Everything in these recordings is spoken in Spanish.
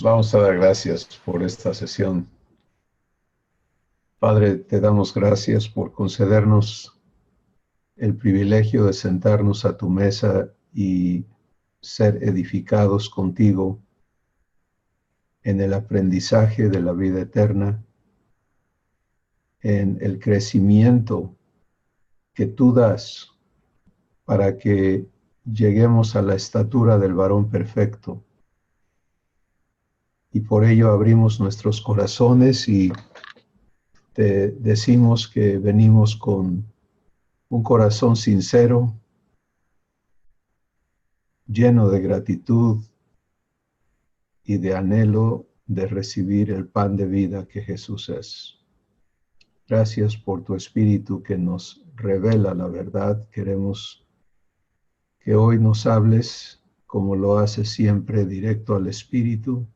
Vamos a dar gracias por esta sesión. Padre, te damos gracias por concedernos el privilegio de sentarnos a tu mesa y ser edificados contigo en el aprendizaje de la vida eterna, en el crecimiento que tú das para que lleguemos a la estatura del varón perfecto. Y por ello abrimos nuestros corazones y te decimos que venimos con un corazón sincero, lleno de gratitud y de anhelo de recibir el pan de vida que Jesús es. Gracias por tu Espíritu que nos revela la verdad. Queremos que hoy nos hables como lo haces siempre, directo al Espíritu,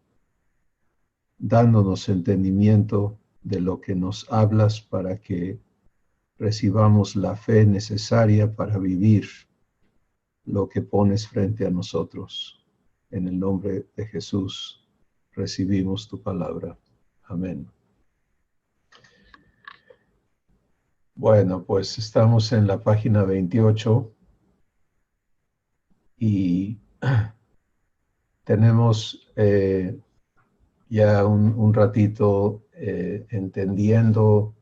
dándonos entendimiento de lo que nos hablas para que recibamos la fe necesaria para vivir lo que pones frente a nosotros. En el nombre de Jesús recibimos tu palabra. Amén. Bueno, pues estamos en la página 28 y tenemos ya un ratito entendiendo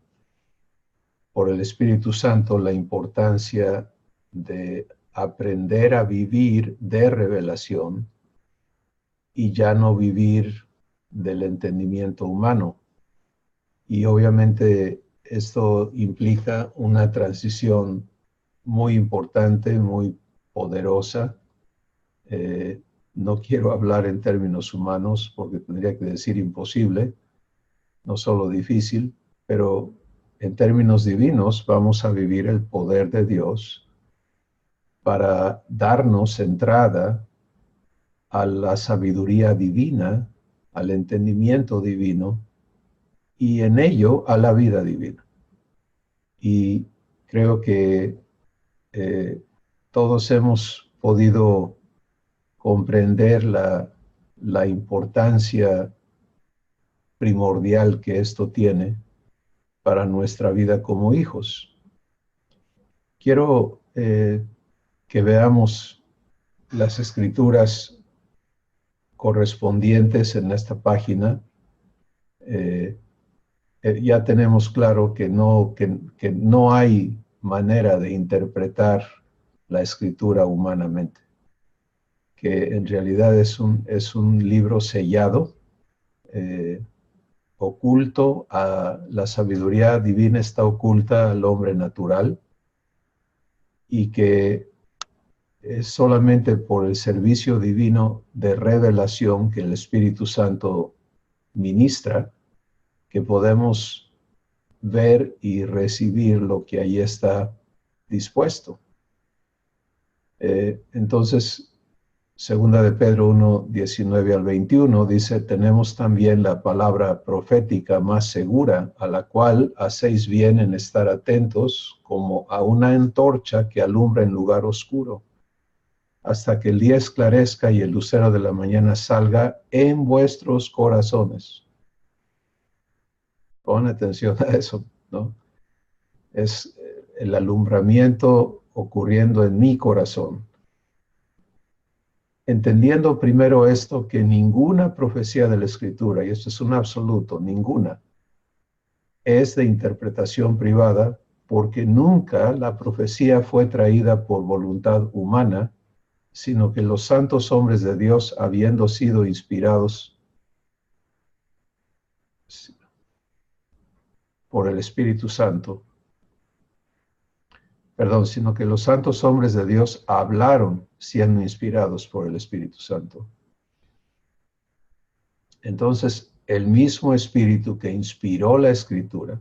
por el Espíritu Santo la importancia de aprender a vivir de revelación y ya no vivir del entendimiento humano. Y obviamente esto implica una transición muy importante, muy poderosa. No quiero hablar en términos humanos porque tendría que decir imposible, no solo difícil, pero en términos divinos vamos a vivir el poder de Dios para darnos entrada a la sabiduría divina, al entendimiento divino y en ello a la vida divina. Y creo que todos hemos podido comprender la importancia primordial que esto tiene para nuestra vida como hijos. Quiero que veamos las escrituras correspondientes en esta página. Ya tenemos claro que no hay manera de interpretar la escritura humanamente, que en realidad es un libro sellado, oculto a la sabiduría divina, está oculta al hombre natural, y que es solamente por el servicio divino de revelación que el Espíritu Santo ministra, que podemos ver y recibir lo que ahí está dispuesto. Entonces, segunda de Pedro 1, 19 al 21, dice, tenemos también la palabra profética más segura, a la cual hacéis bien en estar atentos, como a una antorcha que alumbra en lugar oscuro, hasta que el día esclarezca y el lucero de la mañana salga en vuestros corazones. Pon atención a eso, ¿no? Es el alumbramiento ocurriendo en mi corazón. Entendiendo primero esto, que ninguna profecía de la Escritura, y esto es un absoluto, ninguna, es de interpretación privada, porque nunca la profecía fue traída por voluntad humana, sino que los santos hombres de Dios, habiendo sido inspirados por el Espíritu Santo, sino que los santos hombres de Dios hablaron siendo inspirados por el Espíritu Santo. Entonces, el mismo Espíritu que inspiró la Escritura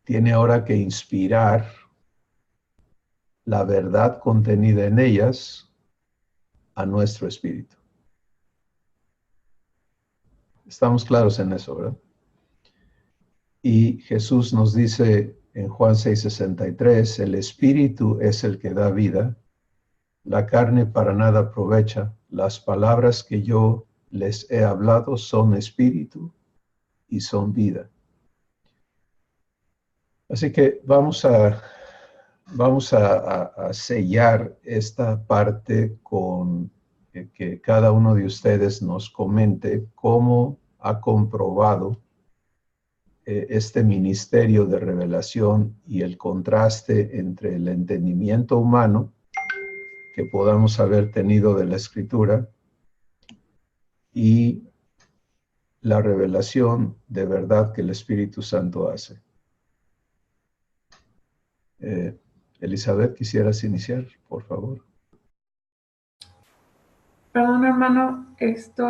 tiene ahora que inspirar la verdad contenida en ellas a nuestro espíritu. Estamos claros en eso, ¿verdad? Y Jesús nos dice en Juan 6:63, el espíritu es el que da vida, la carne para nada aprovecha. Las palabras que yo les he hablado son espíritu y son vida. Así que vamos a sellar esta parte con que cada uno de ustedes nos comente cómo ha comprobado este ministerio de revelación y el contraste entre el entendimiento humano que podamos haber tenido de la Escritura y la revelación de verdad que el Espíritu Santo hace. Elizabeth, ¿quisieras iniciar, por favor? Perdón, hermano, necesito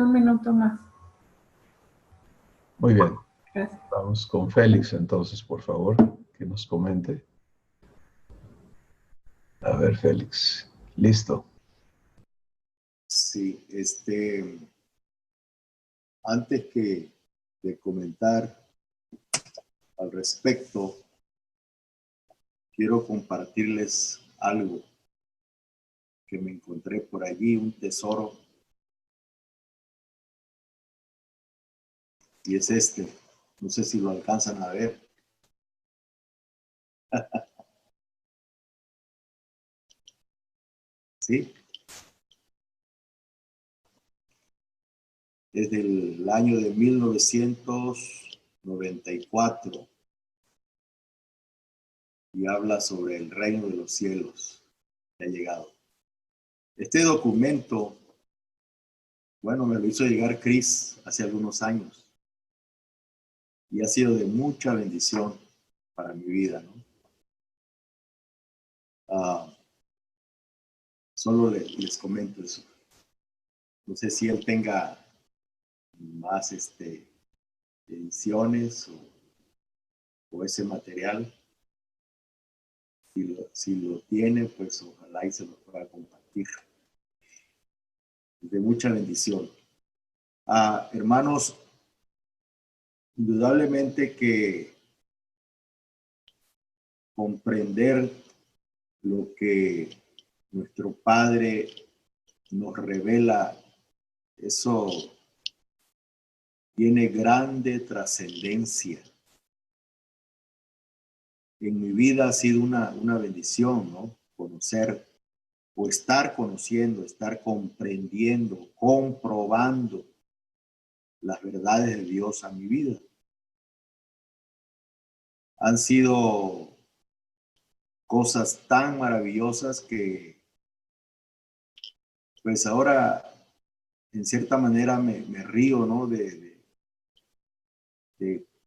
un minuto más. Muy bien. Gracias. Vamos con Félix, entonces, por favor, que nos comente. A ver, Félix, listo. Sí, antes de comentar al respecto, quiero compartirles algo que me encontré por allí, un tesoro, y es este. No sé si lo alcanzan a ver. ¿Sí? Es del año de 1994 y habla sobre el reino de los cielos que ha llegado. Este documento, bueno, me lo hizo llegar Chris hace algunos años y ha sido de mucha bendición para mi vida, ¿no? Solo les comento eso. No sé si él tenga más ediciones o ese material. Si lo tiene, pues ojalá y se lo pueda compartir. De mucha bendición. Hermanos, indudablemente que comprender lo que nuestro Padre nos revela, eso tiene grande trascendencia. En mi vida ha sido una bendición, ¿no? Conocer o estar conociendo, estar comprendiendo, comprobando las verdades de Dios a mi vida. Han sido cosas tan maravillosas que, pues ahora, en cierta manera me río, ¿no? De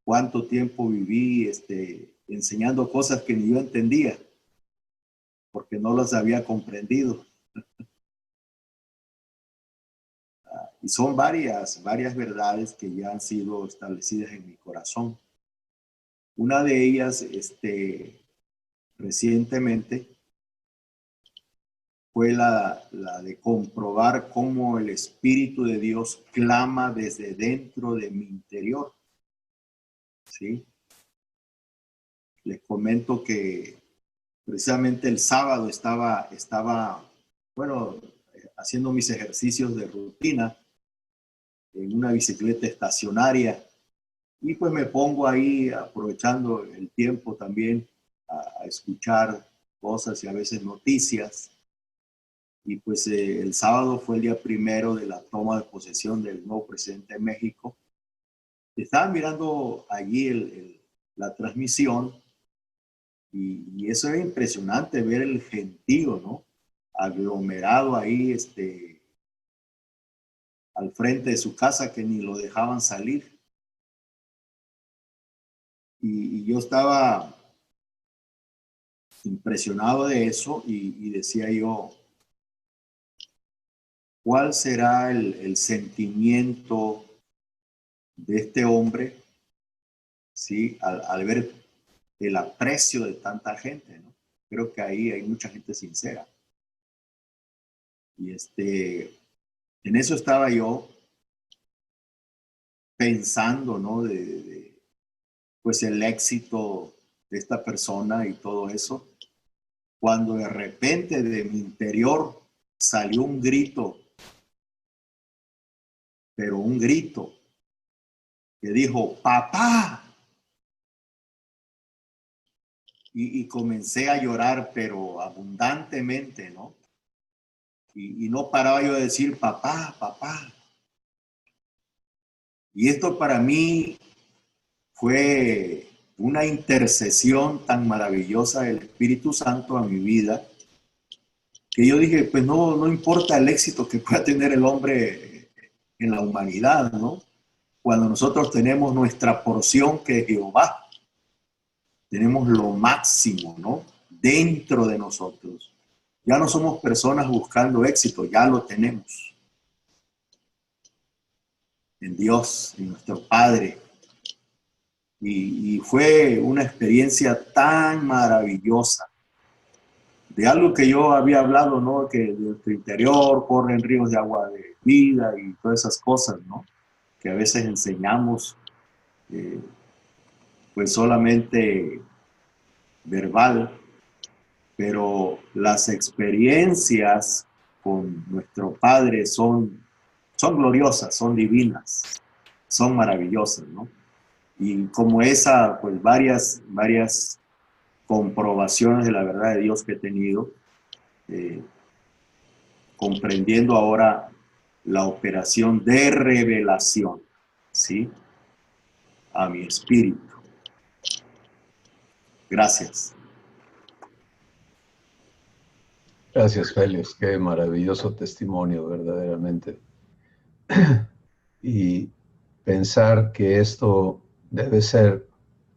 cuánto tiempo viví enseñando cosas que ni yo entendía, porque no las había comprendido. Y son varias verdades que ya han sido establecidas en mi corazón. Una de ellas, recientemente, fue la de comprobar cómo el Espíritu de Dios clama desde dentro de mi interior. ¿Sí? Les comento que precisamente el sábado estaba, bueno, haciendo mis ejercicios de rutina en una bicicleta estacionaria y pues me pongo ahí aprovechando el tiempo también a escuchar cosas y a veces noticias. Y pues el sábado fue el día primero de la toma de posesión del nuevo presidente de México. Estaba mirando allí la transmisión y eso era impresionante ver el gentío, ¿no? Aglomerado ahí al frente de su casa que ni lo dejaban salir. Y yo estaba impresionado de eso y decía yo, ¿cuál será el sentimiento de este hombre, ¿sí? Al ver el aprecio de tanta gente, ¿no? Creo que ahí hay mucha gente sincera. Y en eso estaba yo pensando, ¿no? Pues el éxito de esta persona y todo eso, cuando de repente de mi interior salió un grito pero un grito que dijo, papá. Y comencé a llorar, pero abundantemente, ¿no? Y no paraba yo de decir, papá, papá. Y esto para mí fue una intercesión tan maravillosa del Espíritu Santo a mi vida, que yo dije, pues no importa el éxito que pueda tener el hombre en la humanidad, ¿no? Cuando nosotros tenemos nuestra porción, que es Jehová, tenemos lo máximo, ¿no? Dentro de nosotros. Ya no somos personas buscando éxito, ya lo tenemos. En Dios, en nuestro Padre. Y fue una experiencia tan maravillosa. De algo que yo había hablado, ¿no? Que de nuestro interior corren ríos de agua de vida y todas esas cosas, ¿no? Que a veces enseñamos, pues solamente verbal, pero las experiencias con nuestro Padre son gloriosas, son divinas, son maravillosas, ¿no? Y como esa, pues varias comprobaciones de la verdad de Dios que he tenido, comprendiendo ahora la operación de revelación, ¿sí? A mi espíritu. Gracias. Gracias, Félix. Qué maravilloso testimonio, verdaderamente. Y pensar que esto debe ser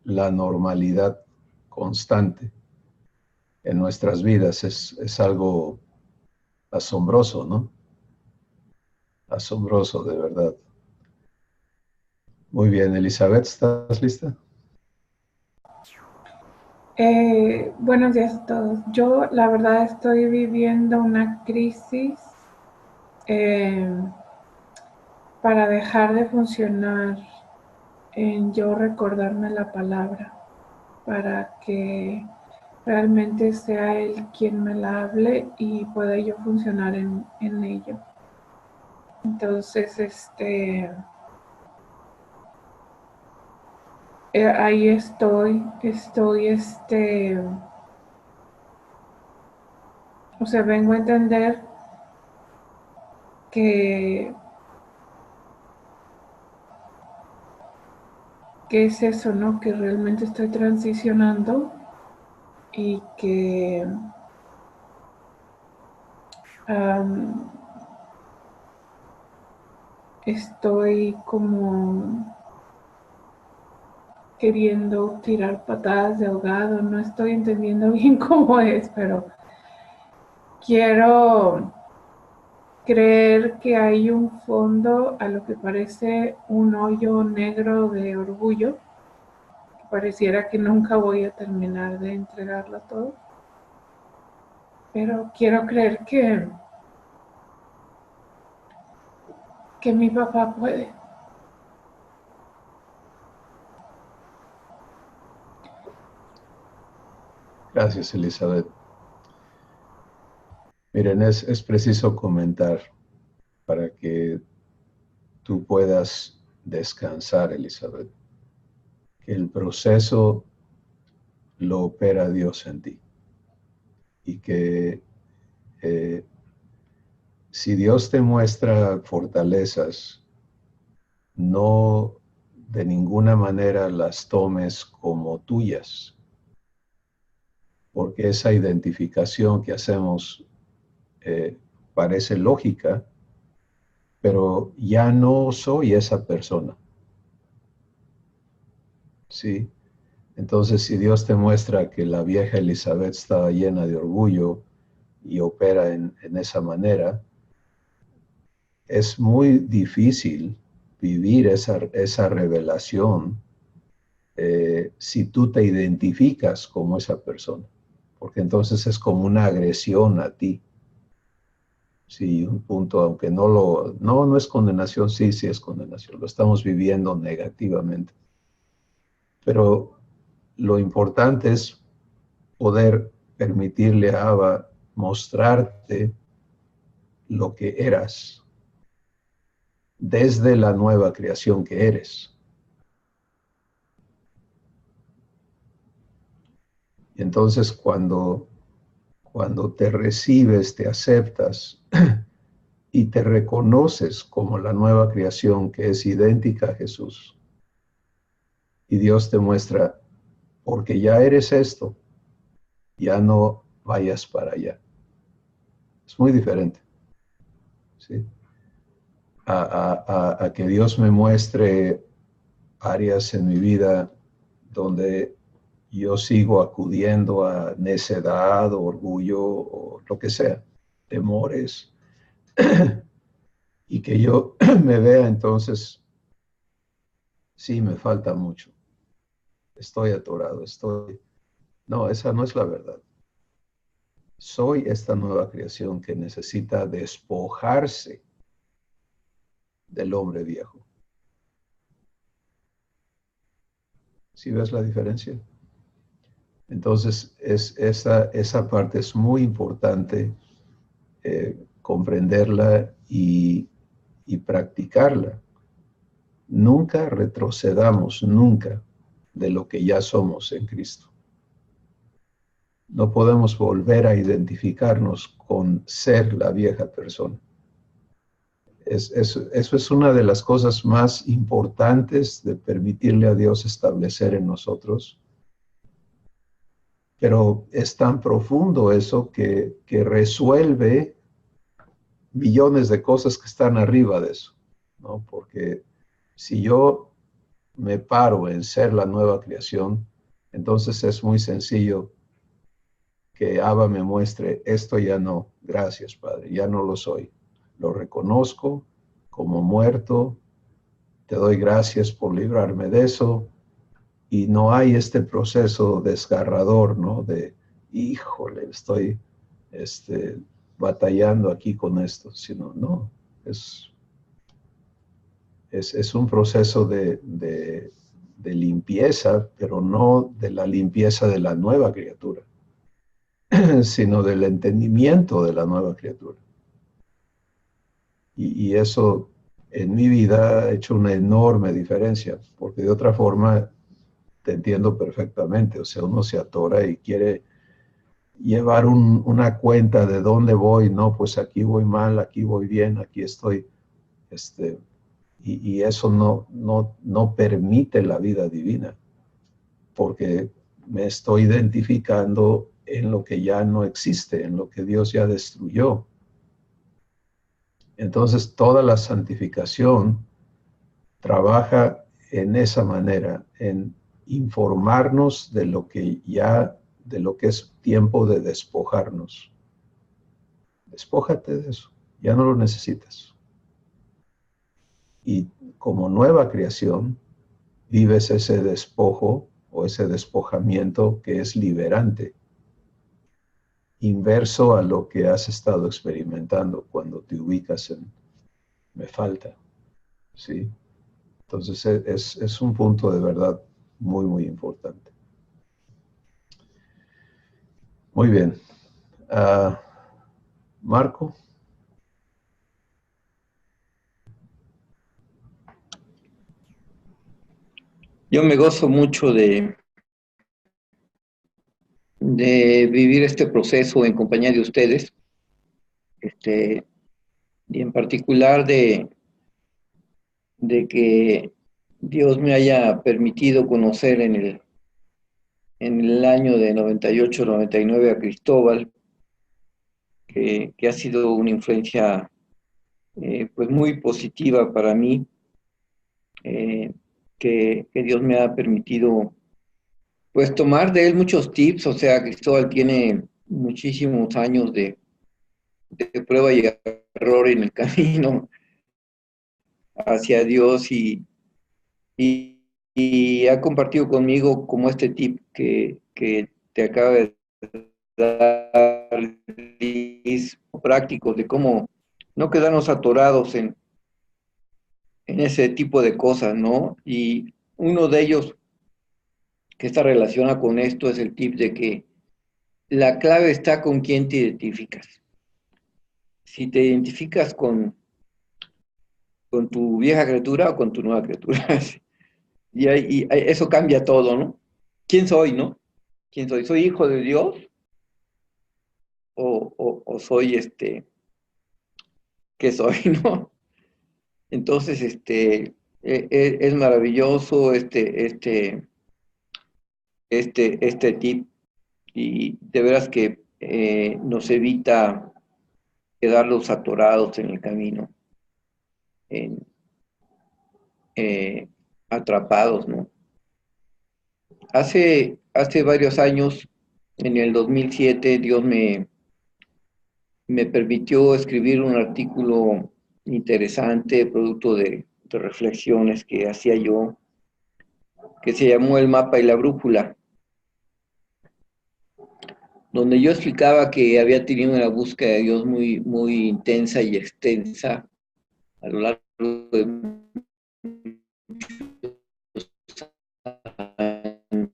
la normalidad constante en nuestras vidas es algo asombroso, ¿no? Asombroso, de verdad. Muy bien, Elizabeth, ¿estás lista? Buenos días a todos. Yo, la verdad, estoy viviendo una crisis para dejar de funcionar en yo recordarme la palabra, para que realmente sea Él quien me la hable y pueda yo funcionar en ello. Entonces, ahí estoy, o sea, vengo a entender que es eso, ¿no? Que realmente estoy transicionando y que estoy como queriendo tirar patadas de ahogado. No estoy entendiendo bien cómo es, pero quiero creer que hay un fondo a lo que parece un hoyo negro de orgullo. Pareciera que nunca voy a terminar de entregarlo todo. Pero quiero creer que mi papá puede. Gracias, Elizabeth. Miren, es preciso comentar para que tú puedas descansar, Elizabeth, que el proceso lo opera Dios en ti y que si Dios te muestra fortalezas, no de ninguna manera las tomes como tuyas, porque esa identificación que hacemos parece lógica, pero ya no soy esa persona. ¿Sí? Entonces, si Dios te muestra que la vieja Elizabeth estaba llena de orgullo y opera en esa manera, es muy difícil vivir esa revelación si tú te identificas como esa persona, porque entonces es como una agresión a ti. Sí, un punto, aunque no es condenación, sí es condenación, lo estamos viviendo negativamente. Pero lo importante es poder permitirle a Abba mostrarte lo que eras, desde la nueva creación que eres. Entonces, cuando te recibes, te aceptas y te reconoces como la nueva creación que es idéntica a Jesús, y Dios te muestra, porque ya eres esto, ya no vayas para allá. Es muy diferente, ¿sí? A que Dios me muestre áreas en mi vida donde yo sigo acudiendo a necedad o orgullo o lo que sea, temores, y que yo me vea entonces, sí, me falta mucho, estoy atorado, No, esa no es la verdad. Soy esta nueva creación que necesita despojarse del hombre viejo. ¿Sí ves la diferencia? Entonces, esa parte es muy importante comprenderla y practicarla. Nunca retrocedamos, nunca, de lo que ya somos en Cristo. No podemos volver a identificarnos con ser la vieja persona. Eso es una de las cosas más importantes de permitirle a Dios establecer en nosotros. Pero es tan profundo eso que resuelve millones de cosas que están arriba de eso, ¿no? Porque si yo me paro en ser la nueva creación, entonces es muy sencillo que Abba me muestre, esto ya no, gracias Padre, ya no lo soy. Lo reconozco como muerto, te doy gracias por librarme de eso, y no hay este proceso desgarrador, ¿no? De, híjole, estoy batallando aquí con esto, sino, no, es un proceso de limpieza, pero no de la limpieza de la nueva criatura, sino del entendimiento de la nueva criatura. Y eso en mi vida ha hecho una enorme diferencia, porque de otra forma te entiendo perfectamente. O sea, uno se atora y quiere llevar una cuenta de dónde voy, no, pues aquí voy mal, aquí voy bien, aquí estoy, y eso no permite la vida divina, porque me estoy identificando en lo que ya no existe, en lo que Dios ya destruyó. Entonces, toda la santificación trabaja en esa manera, en informarnos de lo que es tiempo de despojarnos. Despójate de eso, ya no lo necesitas. Y como nueva creación, vives ese despojo o ese despojamiento que es liberante, inverso a lo que has estado experimentando cuando te ubicas en me falta, ¿sí? Entonces es un punto de verdad muy, muy importante. Muy bien. Marco. Yo me gozo mucho de vivir este proceso en compañía de ustedes, y en particular de que Dios me haya permitido conocer en el año de 98-99 a Cristóbal, que ha sido una influencia pues muy positiva para mí, que Dios me ha permitido pues tomar de él muchos tips. O sea, Cristóbal tiene muchísimos años de prueba y error en el camino hacia Dios, y ha compartido conmigo como este tip que te acaba de dar, prácticos de cómo no quedarnos atorados en ese tipo de cosas, ¿no? Y uno de ellos que está relacionado con esto es el tip de que la clave está con quién te identificas. Si te identificas con con tu vieja criatura o con tu nueva criatura. Y eso cambia todo, ¿no? ¿Quién soy, no? ¿Quién soy? ¿Soy hijo de Dios? ¿O soy ¿qué soy, no? Entonces, es maravilloso este tip, y de veras que nos evita quedarlos atorados en el camino, en, atrapados, ¿no? Hace varios años, en el 2007, Dios me permitió escribir un artículo interesante, producto de reflexiones que hacía yo, que se llamó El mapa y la brújula, donde yo explicaba que había tenido una búsqueda de Dios muy, muy intensa y extensa a lo largo de muchos años,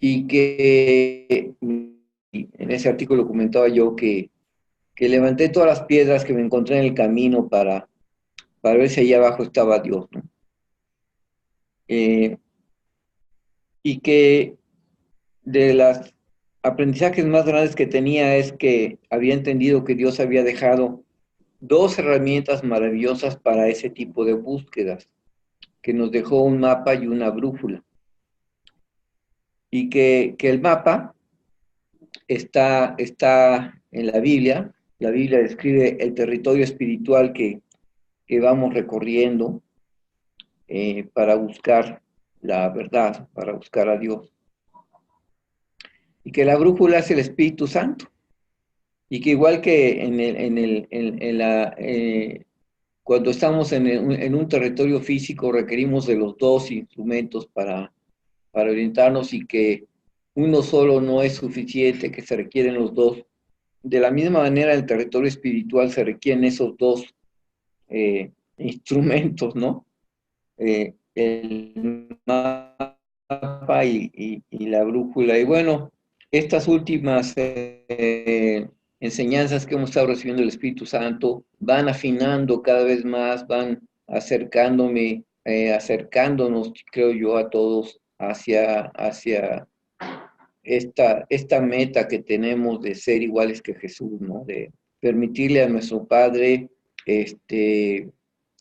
y que en ese artículo comentaba yo que levanté todas las piedras que me encontré en el camino para ver si allá abajo estaba Dios, ¿no? Y que de los aprendizajes más grandes que tenía es que había entendido que Dios había dejado dos herramientas maravillosas para ese tipo de búsquedas, que nos dejó un mapa y una brújula. Y que el mapa está en la Biblia describe el territorio espiritual que vamos recorriendo para buscar la verdad, para buscar a Dios. Y que la brújula es el Espíritu Santo. Y que igual que cuando estamos en un territorio físico, requerimos de los dos instrumentos para orientarnos, y que uno solo no es suficiente, que se requieren los dos. De la misma manera, en el territorio espiritual se requieren esos dos instrumentos, ¿no? El mapa y la brújula. Y bueno, estas últimas enseñanzas que hemos estado recibiendo del Espíritu Santo van afinando cada vez más, van acercándonos, creo yo, a todos hacia esta meta que tenemos de ser iguales que Jesús, ¿no? De permitirle a nuestro Padre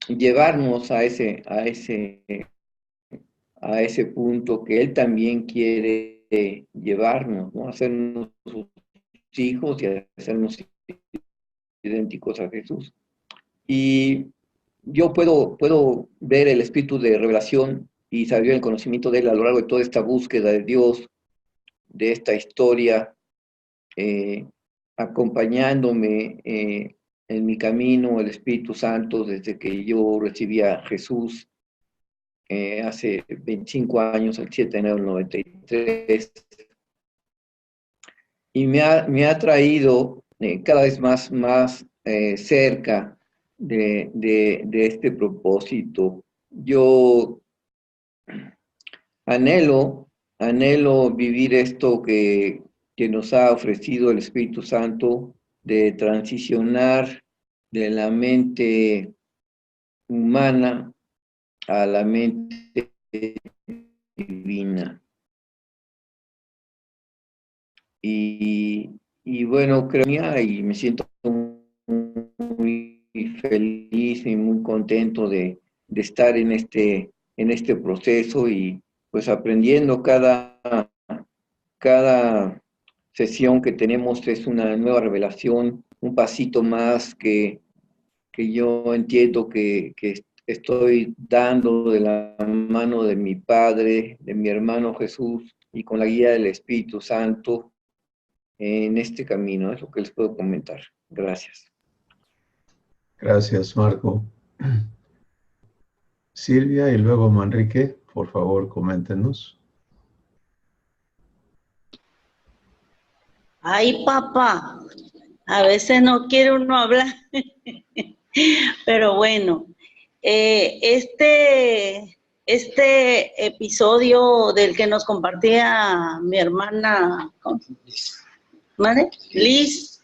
llevarnos a ese punto que Él también quiere llevarnos, ¿no? Hacernos sus hijos y hacernos idénticos a Jesús. Y yo puedo ver el espíritu de revelación y saber el conocimiento de Él a lo largo de toda esta búsqueda de Dios, de esta historia, acompañándome en mi camino, el Espíritu Santo, desde que yo recibí a Jesús hace 25 años, el 7 de enero del 93, y me ha traído cada vez más cerca de este propósito. Yo anhelo vivir esto que nos ha ofrecido el Espíritu Santo, de transicionar de la mente humana a la mente divina. Y bueno, creo y me siento muy feliz y muy contento de estar en este proceso, y pues aprendiendo cada sesión que tenemos es una nueva revelación, un pasito más que yo entiendo que estoy dando de la mano de mi Padre, de mi hermano Jesús, y con la guía del Espíritu Santo en este camino. Es lo que les puedo comentar. Gracias. Gracias, Marco. Silvia y luego Manrique, por favor, coméntenos. Ay, papá, a veces no quiere uno hablar, pero bueno, este episodio del que nos compartía mi hermana ¿Vale? Liz,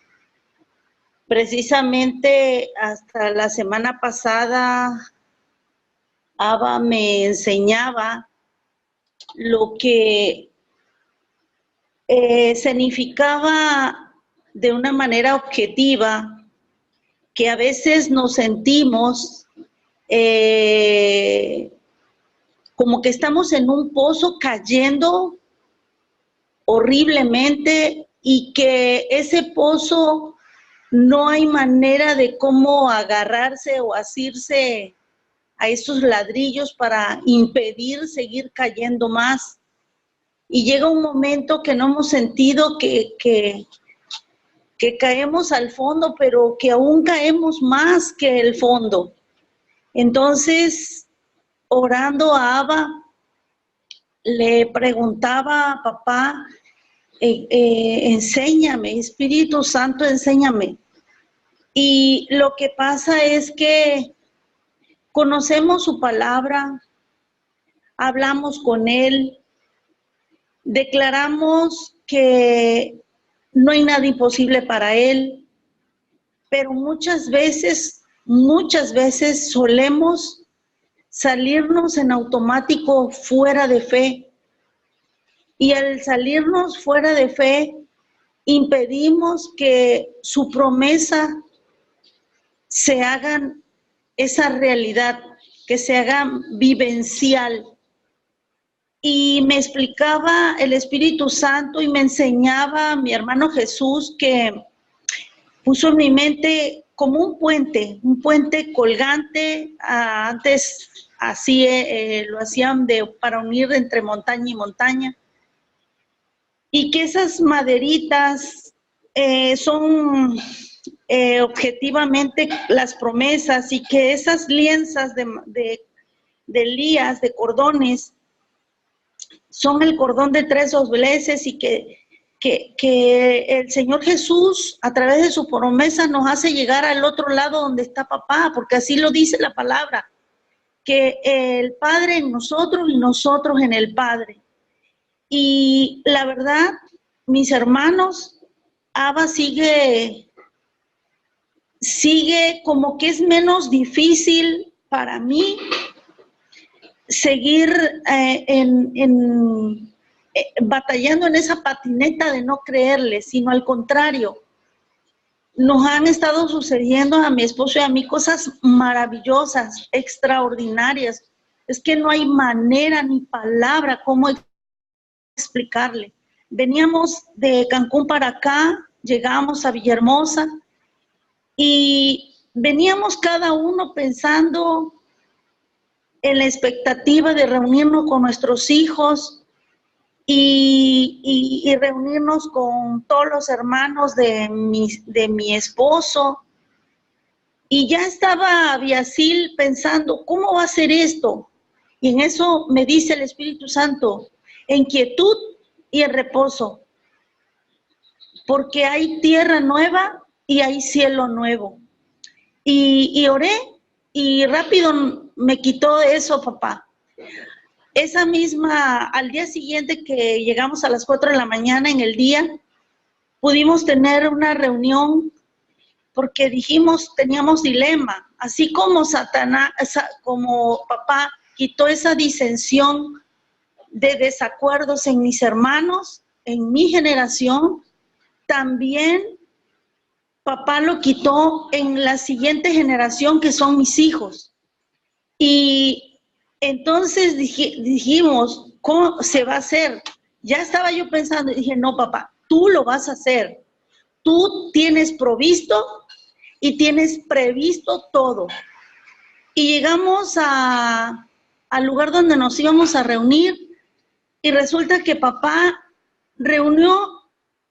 precisamente hasta la semana pasada, Abba me enseñaba lo que significaba de una manera objetiva que a veces nos sentimos como que estamos en un pozo cayendo horriblemente y que ese pozo no hay manera de cómo agarrarse o asirse a esos ladrillos para impedir seguir cayendo más. Y llega un momento que no hemos sentido que caemos al fondo, pero que aún caemos más que el fondo. Entonces, orando a Abba, le preguntaba a papá, enséñame, Espíritu Santo, enséñame. Y lo que pasa es que conocemos su palabra, hablamos con él, declaramos que no hay nada imposible para él, pero muchas veces solemos salirnos en automático fuera de fe. Y al salirnos fuera de fe, impedimos que su promesa se haga esa realidad, que se haga vivencial. Y me explicaba el Espíritu Santo y me enseñaba mi hermano Jesús, que puso en mi mente como un puente colgante. Antes así lo hacían para unir entre montaña y montaña. Y que esas maderitas son objetivamente las promesas, y que esas lienzas de lías, de cordones, son el cordón de 3 dobleces, y que el Señor Jesús, a través de su promesa, nos hace llegar al otro lado donde está papá, porque así lo dice la palabra, que el Padre en nosotros y nosotros en el Padre. Y la verdad, mis hermanos, Abba sigue como que es menos difícil para mí seguir batallando en esa patineta de no creerle, sino al contrario. Nos han estado sucediendo a mi esposo y a mí cosas maravillosas, extraordinarias. Es que no hay manera ni palabra cómo explicarle. Veníamos de Cancún para acá, llegamos a Villahermosa y veníamos cada uno pensando en la expectativa de reunirnos con nuestros hijos y reunirnos con todos los hermanos de mi esposo. Y ya estaba Biasil pensando, ¿cómo va a ser esto? Y en eso me dice el Espíritu Santo, en quietud y en reposo, porque hay tierra nueva y hay cielo nuevo. Y oré y rápido me quitó eso, papá. Esa misma, al día siguiente que llegamos a las 4 de la mañana en el día, pudimos tener una reunión porque dijimos, teníamos dilema, así como Satanás, como papá quitó esa disensión de desacuerdos en mis hermanos, en mi generación, también papá lo quitó en la siguiente generación, que son mis hijos. Y entonces dijimos, ¿cómo se va a hacer? Ya estaba yo pensando, y dije, no, papá, tú lo vas a hacer. Tú tienes provisto y tienes previsto todo. Y llegamos al lugar donde nos íbamos a reunir, y resulta que papá reunió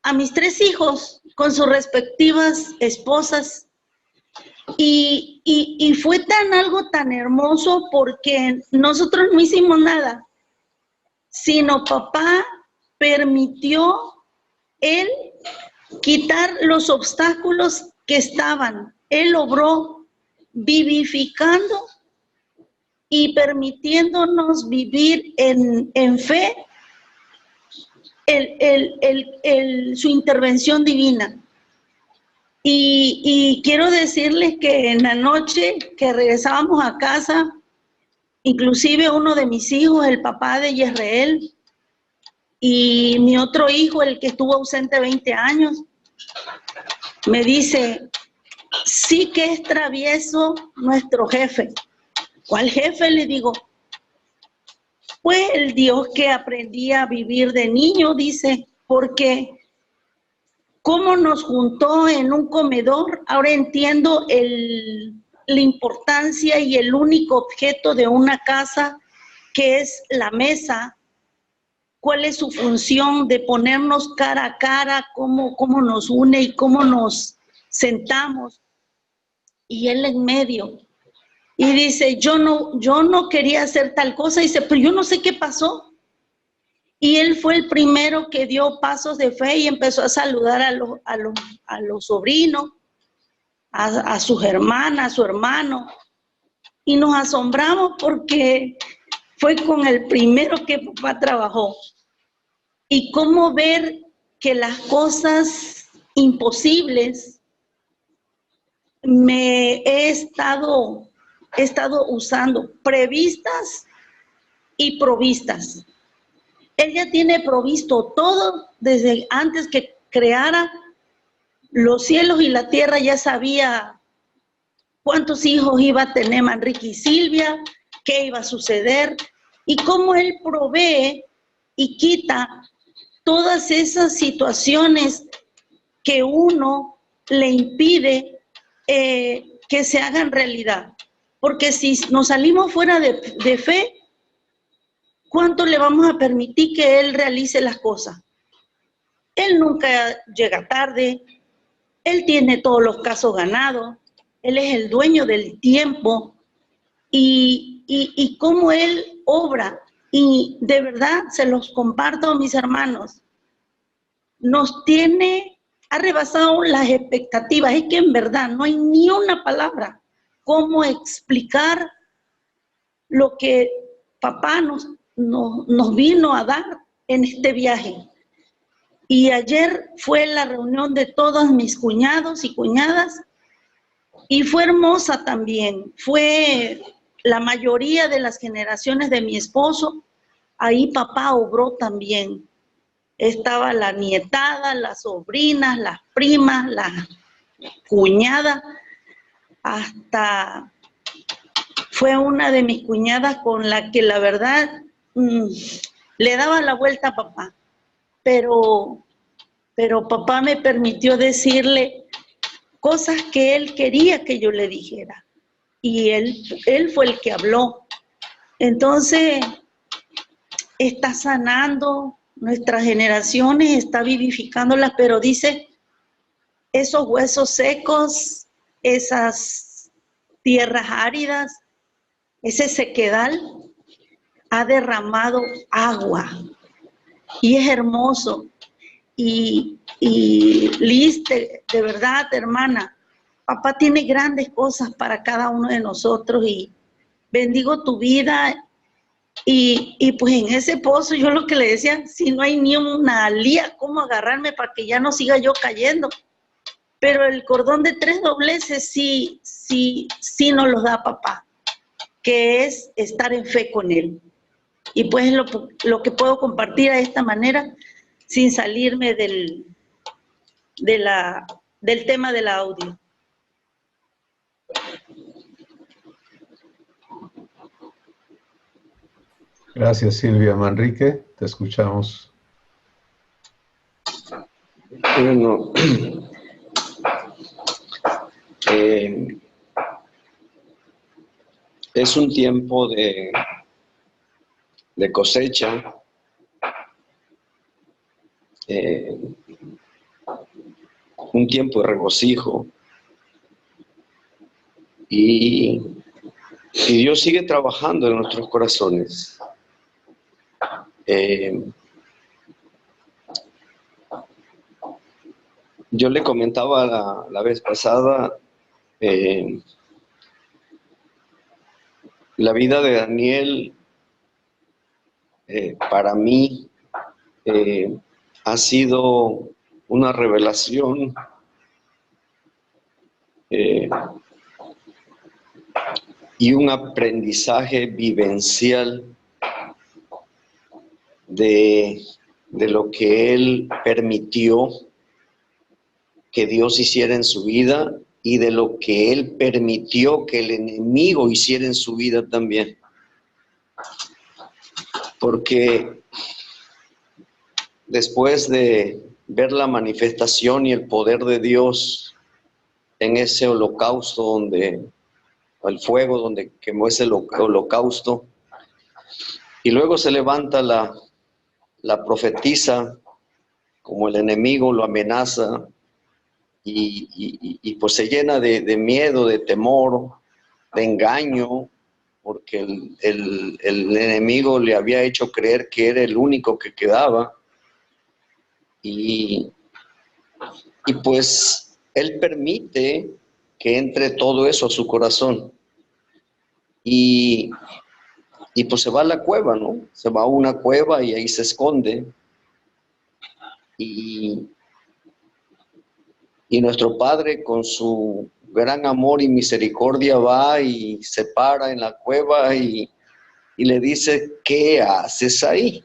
a mis 3 hijos con sus respectivas esposas. Y fue algo tan hermoso, porque nosotros no hicimos nada, sino papá permitió él quitar los obstáculos que estaban. Él obró vivificando y permitiéndonos vivir en fe su intervención divina. Y quiero decirles que en la noche que regresábamos a casa, inclusive uno de mis hijos, el papá de Yisrael, y mi otro hijo, el que estuvo ausente 20 años, me dice, sí que es travieso nuestro jefe. ¿Cuál jefe? Le digo, pues el Dios que aprendí a vivir de niño, dice, porque cómo nos juntó en un comedor, ahora entiendo la importancia y el único objeto de una casa, que es la mesa, cuál es su función de ponernos cara a cara, cómo nos une y cómo nos sentamos, y él en medio. Y dice, yo no quería hacer tal cosa, dice, pero yo no sé qué pasó. Y él fue el primero que dio pasos de fe y empezó a saludar a los sobrinos, a sus hermanas, a su hermano. Y nos asombramos porque fue con el primero que papá trabajó. Y cómo ver que las cosas imposibles he estado usando, previstas y provistas. Él ya tiene provisto todo desde antes que creara los cielos y la tierra. Ya sabía cuántos hijos iba a tener Manrique y Silvia, qué iba a suceder y cómo él provee y quita todas esas situaciones que uno le impide que se hagan realidad. Porque si nos salimos fuera de fe, ¿cuánto le vamos a permitir que él realice las cosas? Él nunca llega tarde, él tiene todos los casos ganados, él es el dueño del tiempo y cómo él obra. Y de verdad se los comparto a mis hermanos. Ha rebasado las expectativas. Es que en verdad no hay ni una palabra cómo explicar lo que papá nos vino a dar en este viaje. Y ayer fue la reunión de todos mis cuñados y cuñadas y fue hermosa también. Fue la mayoría de las generaciones de mi esposo. Ahí papá obró también. Estaba la nietada, las sobrinas, las primas, las cuñadas, hasta fue una de mis cuñadas con la que la verdad le daba la vuelta a papá, pero papá me permitió decirle cosas que él quería que yo le dijera, y él fue el que habló. Entonces, está sanando nuestras generaciones, está vivificándolas, pero dice, esos huesos secos, esas tierras áridas, ese sequedal, ha derramado agua. Y es hermoso. Y Liz, de verdad, hermana, papá tiene grandes cosas para cada uno de nosotros y bendigo tu vida. Y pues en ese pozo yo lo que le decía, si no hay ni una alía, ¿cómo agarrarme para que ya no siga yo cayendo? Pero el cordón de 3 dobleces sí nos los da papá, que es estar en fe con él. Y pues lo que puedo compartir de esta manera, sin salirme del tema del audio. Gracias, Silvia Manrique. Te escuchamos. Bueno, es un tiempo de cosecha, un tiempo de regocijo, y Dios sigue trabajando en nuestros corazones. Yo le comentaba la vez pasada, la vida de Daniel, para mí, ha sido una revelación y un aprendizaje vivencial de lo que él permitió que Dios hiciera en su vida y de lo que él permitió que el enemigo hiciera en su vida también. Porque después de ver la manifestación y el poder de Dios en ese holocausto donde el fuego donde quemó ese holocausto, y luego se levanta la profetisa, como el enemigo lo amenaza, y pues se llena de miedo, de temor, de engaño, porque el enemigo le había hecho creer que era el único que quedaba, y pues él permite que entre todo eso a su corazón, y pues se va a la cueva, ¿no? Se va a una cueva y ahí se esconde. Y nuestro Padre, con su gran amor y misericordia, va y se para en la cueva y le dice, ¿qué haces ahí?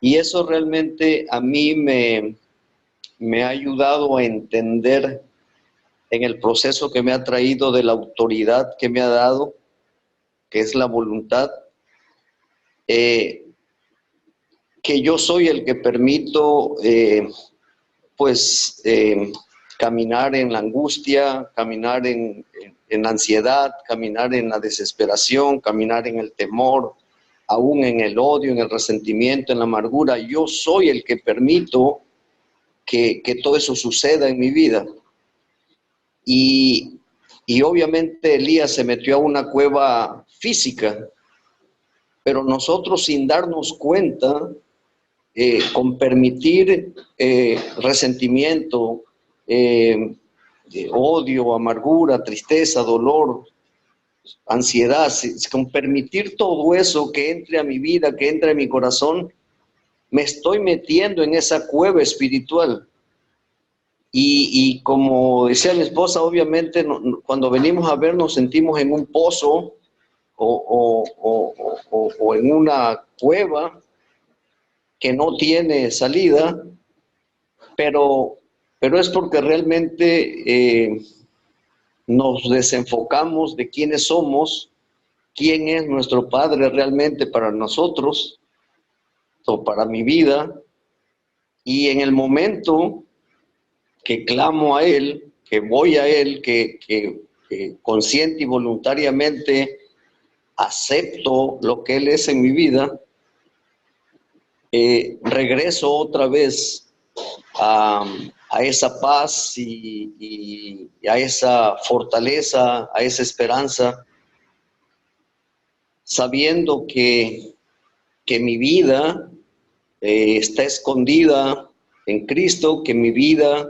Y eso realmente a mí me ha ayudado a entender en el proceso que me ha traído, de la autoridad que me ha dado, que es la voluntad, que yo soy el que permito, caminar en la angustia, caminar en la ansiedad, caminar en la desesperación, caminar en el temor, aún en el odio, en el resentimiento, en la amargura. Yo soy el que permito que todo eso suceda en mi vida. Y obviamente Elías se metió a una cueva física, pero nosotros, sin darnos cuenta, con permitir resentimiento, odio, amargura, tristeza, dolor, ansiedad, con permitir todo eso que entre a mi vida, que entre a mi corazón, me estoy metiendo en esa cueva espiritual. Y como decía mi esposa, obviamente cuando venimos a ver nos sentimos en un pozo o en una cueva que no tiene salida, pero es porque realmente nos desenfocamos de quiénes somos, quién es nuestro Padre realmente para nosotros o para mi vida, y en el momento que clamo a Él, que voy a Él, que consciente y voluntariamente acepto lo que Él es en mi vida, regreso otra vez a esa paz y a esa fortaleza, a esa esperanza, sabiendo que mi vida está escondida en Cristo, que mi vida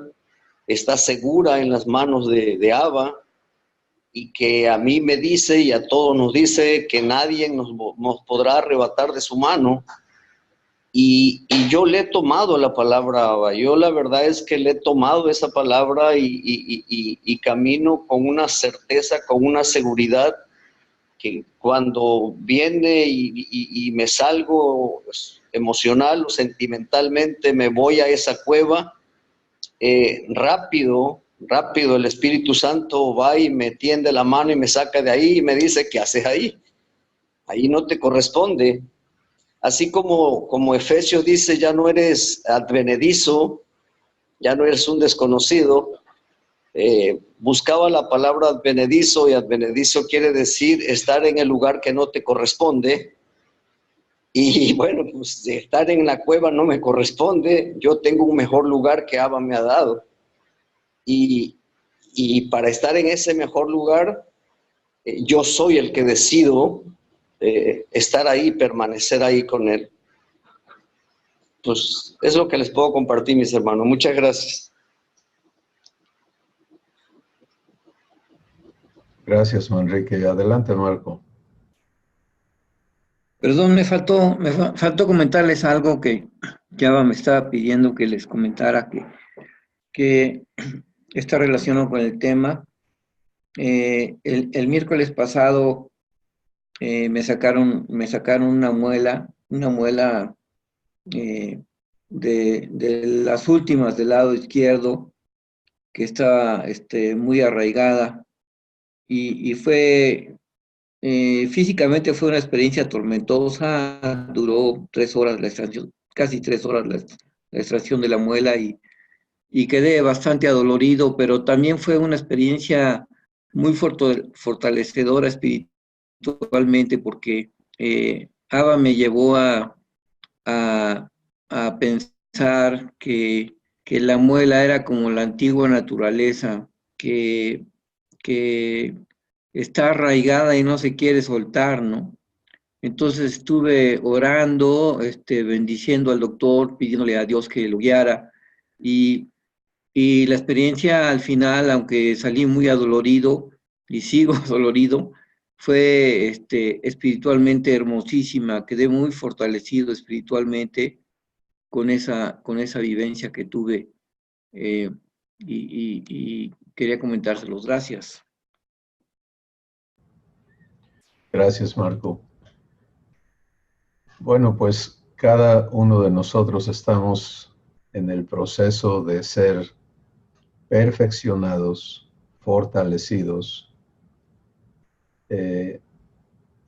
está segura en las manos de Abba, y que a mí me dice y a todos nos dice que nadie nos podrá arrebatar de su mano. Y yo le he tomado la palabra, Abba. Yo la verdad es que le he tomado esa palabra y camino con una certeza, con una seguridad, que cuando viene y me salgo emocional o sentimentalmente, me voy a esa cueva, rápido el Espíritu Santo va y me tiende la mano y me saca de ahí y me dice, ¿qué haces ahí? Ahí no te corresponde. Así como Efesios dice, ya no eres advenedizo, ya no eres un desconocido. Buscaba la palabra advenedizo, y advenedizo quiere decir estar en el lugar que no te corresponde. Y bueno, pues estar en la cueva no me corresponde. Yo tengo un mejor lugar que Abba me ha dado. Y para estar en ese mejor lugar, yo soy el que decido estar ahí, permanecer ahí con Él. Pues es lo que les puedo compartir, mis hermanos. Muchas gracias. Gracias, Manrique. Adelante, Marco. Perdón, faltó comentarles algo que Java me estaba pidiendo que les comentara, que está relacionado con el tema. El miércoles pasado me sacaron una muela de las últimas del lado izquierdo, que está muy arraigada, y físicamente fue una experiencia tormentosa. Duró 3 horas la extracción, casi 3 horas la extracción de la muela, y quedé bastante adolorido, pero también fue una experiencia muy fortalecedora espiritualmente, porque Abba me llevó a pensar que la muela era como la antigua naturaleza, que está arraigada y no se quiere soltar, ¿no? Entonces estuve orando, bendiciendo al doctor, pidiéndole a Dios que lo guiara, y la experiencia al final, aunque salí muy adolorido y sigo adolorido, fue espiritualmente hermosísima. Quedé muy fortalecido espiritualmente con esa vivencia que tuve, eh, y quería comentárselos. Gracias. Gracias, Marco. Bueno, pues cada uno de nosotros estamos en el proceso de ser perfeccionados, fortalecidos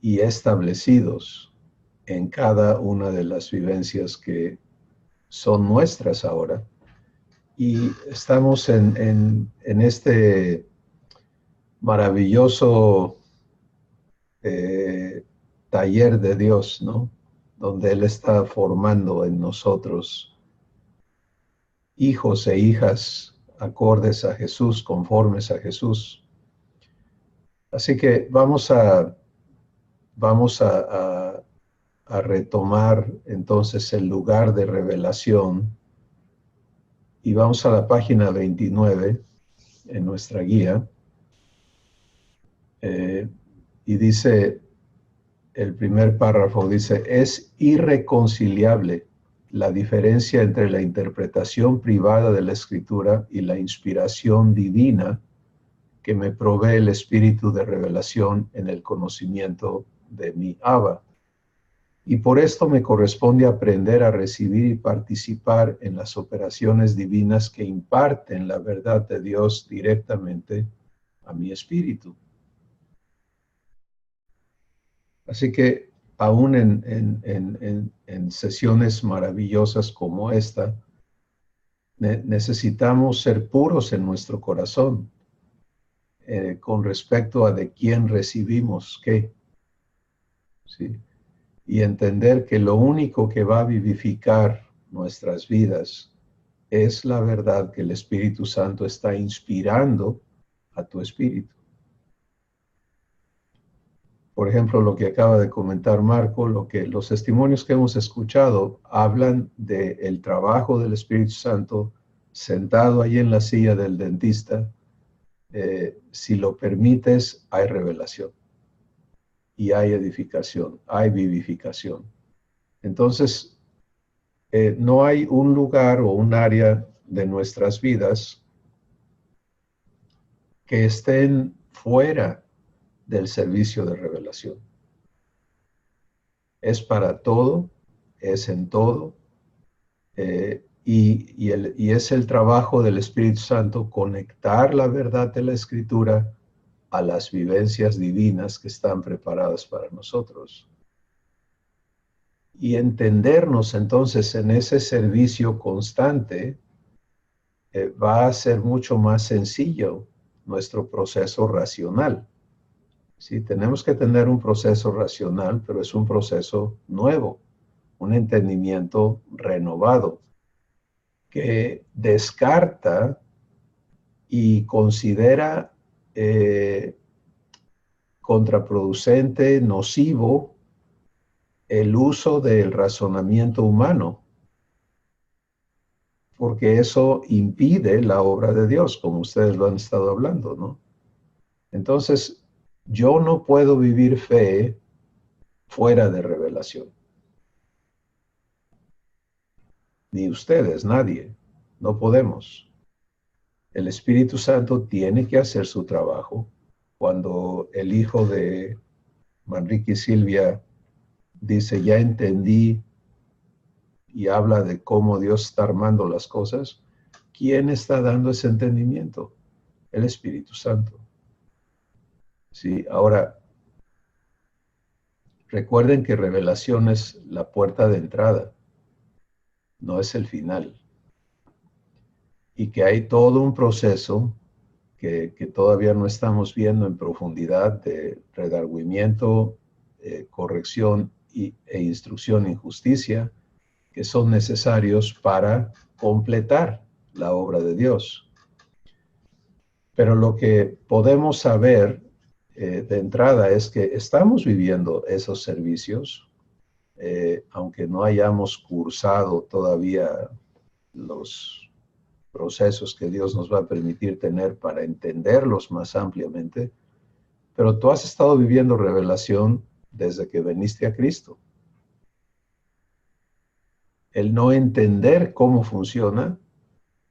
y establecidos en cada una de las vivencias que son nuestras ahora. Y estamos en este maravilloso taller de Dios, ¿no? Donde Él está formando en nosotros hijos e hijas acordes a Jesús, conformes a Jesús. Así que vamos a retomar entonces el lugar de revelación, y vamos a la página 29 en nuestra guía, y dice, el primer párrafo dice: es irreconciliable la diferencia entre la interpretación privada de la Escritura y la inspiración divina que me provee el espíritu de revelación en el conocimiento de mi Abba. Y por esto me corresponde aprender a recibir y participar en las operaciones divinas que imparten la verdad de Dios directamente a mi espíritu. Así que aún en sesiones maravillosas como esta, necesitamos ser puros en nuestro corazón con respecto a de quién recibimos qué, ¿sí? Y entender que lo único que va a vivificar nuestras vidas es la verdad que el Espíritu Santo está inspirando a tu espíritu. Por ejemplo, lo que acaba de comentar Marco, los testimonios que hemos escuchado hablan del trabajo del Espíritu Santo sentado ahí en la silla del dentista. Si lo permites, hay revelación y hay edificación, hay vivificación. Entonces, no hay un lugar o un área de nuestras vidas que estén fuera del servicio de revelación. Es para todo, es en todo, y es el trabajo del Espíritu Santo conectar la verdad de la Escritura a las vivencias divinas que están preparadas para nosotros. Y entendernos entonces en ese servicio constante va a ser mucho más sencillo nuestro proceso racional. Sí, tenemos que tener un proceso racional, pero es un proceso nuevo, un entendimiento renovado, que descarta y considera contraproducente, nocivo, el uso del razonamiento humano, porque eso impide la obra de Dios, como ustedes lo han estado hablando, ¿no? Entonces, yo no puedo vivir fe fuera de revelación. revelación. Ni ustedes, nadie. No podemos. El Espíritu Santo tiene que hacer su trabajo. Cuando el hijo de Manrique y Silvia dice, ya entendí, y habla de cómo Dios está armando las cosas, ¿quién está dando ese entendimiento? El Espíritu Santo. Sí, ahora, recuerden que revelación es la puerta de entrada, no es el final. Y que hay todo un proceso que todavía no estamos viendo en profundidad de redargüimiento, corrección e instrucción en justicia, que son necesarios para completar la obra de Dios. Pero lo que podemos saber de entrada es que estamos viviendo esos servicios, aunque no hayamos cursado todavía los procesos que Dios nos va a permitir tener para entenderlos más ampliamente, pero tú has estado viviendo revelación desde que viniste a Cristo. El no entender cómo funciona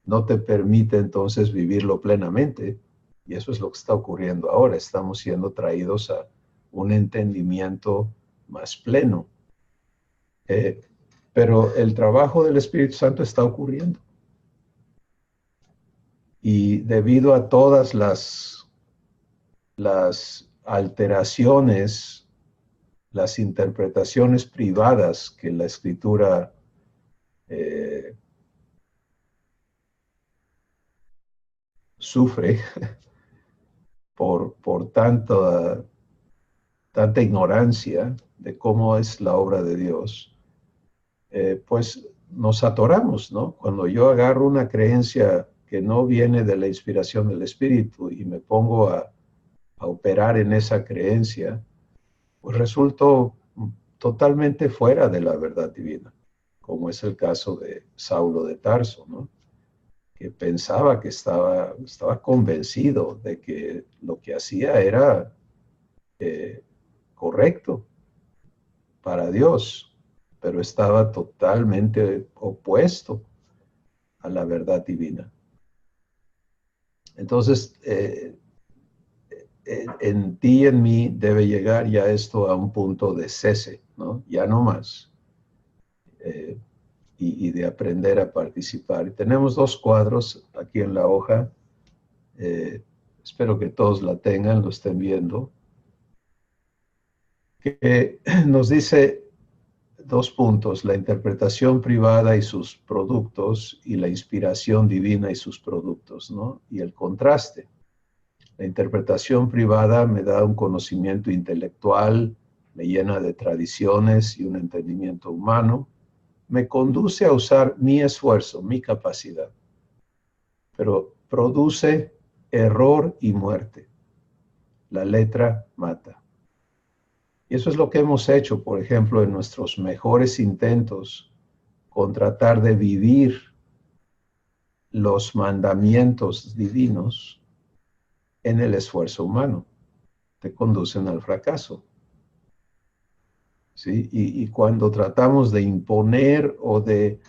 no te permite entonces vivirlo plenamente, y eso es lo que está ocurriendo ahora. Estamos siendo traídos a un entendimiento más pleno. Pero el trabajo del Espíritu Santo está ocurriendo. Y debido a todas las alteraciones, las interpretaciones privadas que la Escritura sufre por tanta ignorancia de cómo es la obra de Dios, pues nos atoramos, ¿no? Cuando yo agarro una creencia que no viene de la inspiración del Espíritu y me pongo a operar en esa creencia, pues resulto totalmente fuera de la verdad divina, como es el caso de Saulo de Tarso, ¿no? Que pensaba que estaba convencido de que lo que hacía era correcto para Dios, pero estaba totalmente opuesto a la verdad divina. Entonces, en ti y en mí debe llegar ya esto a un punto de cese, ¿no? Ya no más. Y de aprender a participar. Tenemos dos cuadros aquí en la hoja. Espero que todos la tengan, lo estén viendo. Que nos dice dos puntos: la interpretación privada y sus productos, y la inspiración divina y sus productos, ¿no? Y el contraste. La interpretación privada me da un conocimiento intelectual, me llena de tradiciones y un entendimiento humano, me conduce a usar mi esfuerzo, mi capacidad, pero produce error y muerte. La letra mata. Y eso es lo que hemos hecho, por ejemplo, en nuestros mejores intentos con tratar de vivir los mandamientos divinos en el esfuerzo humano. Te conducen al fracaso. ¿Sí? Y cuando tratamos de imponer o de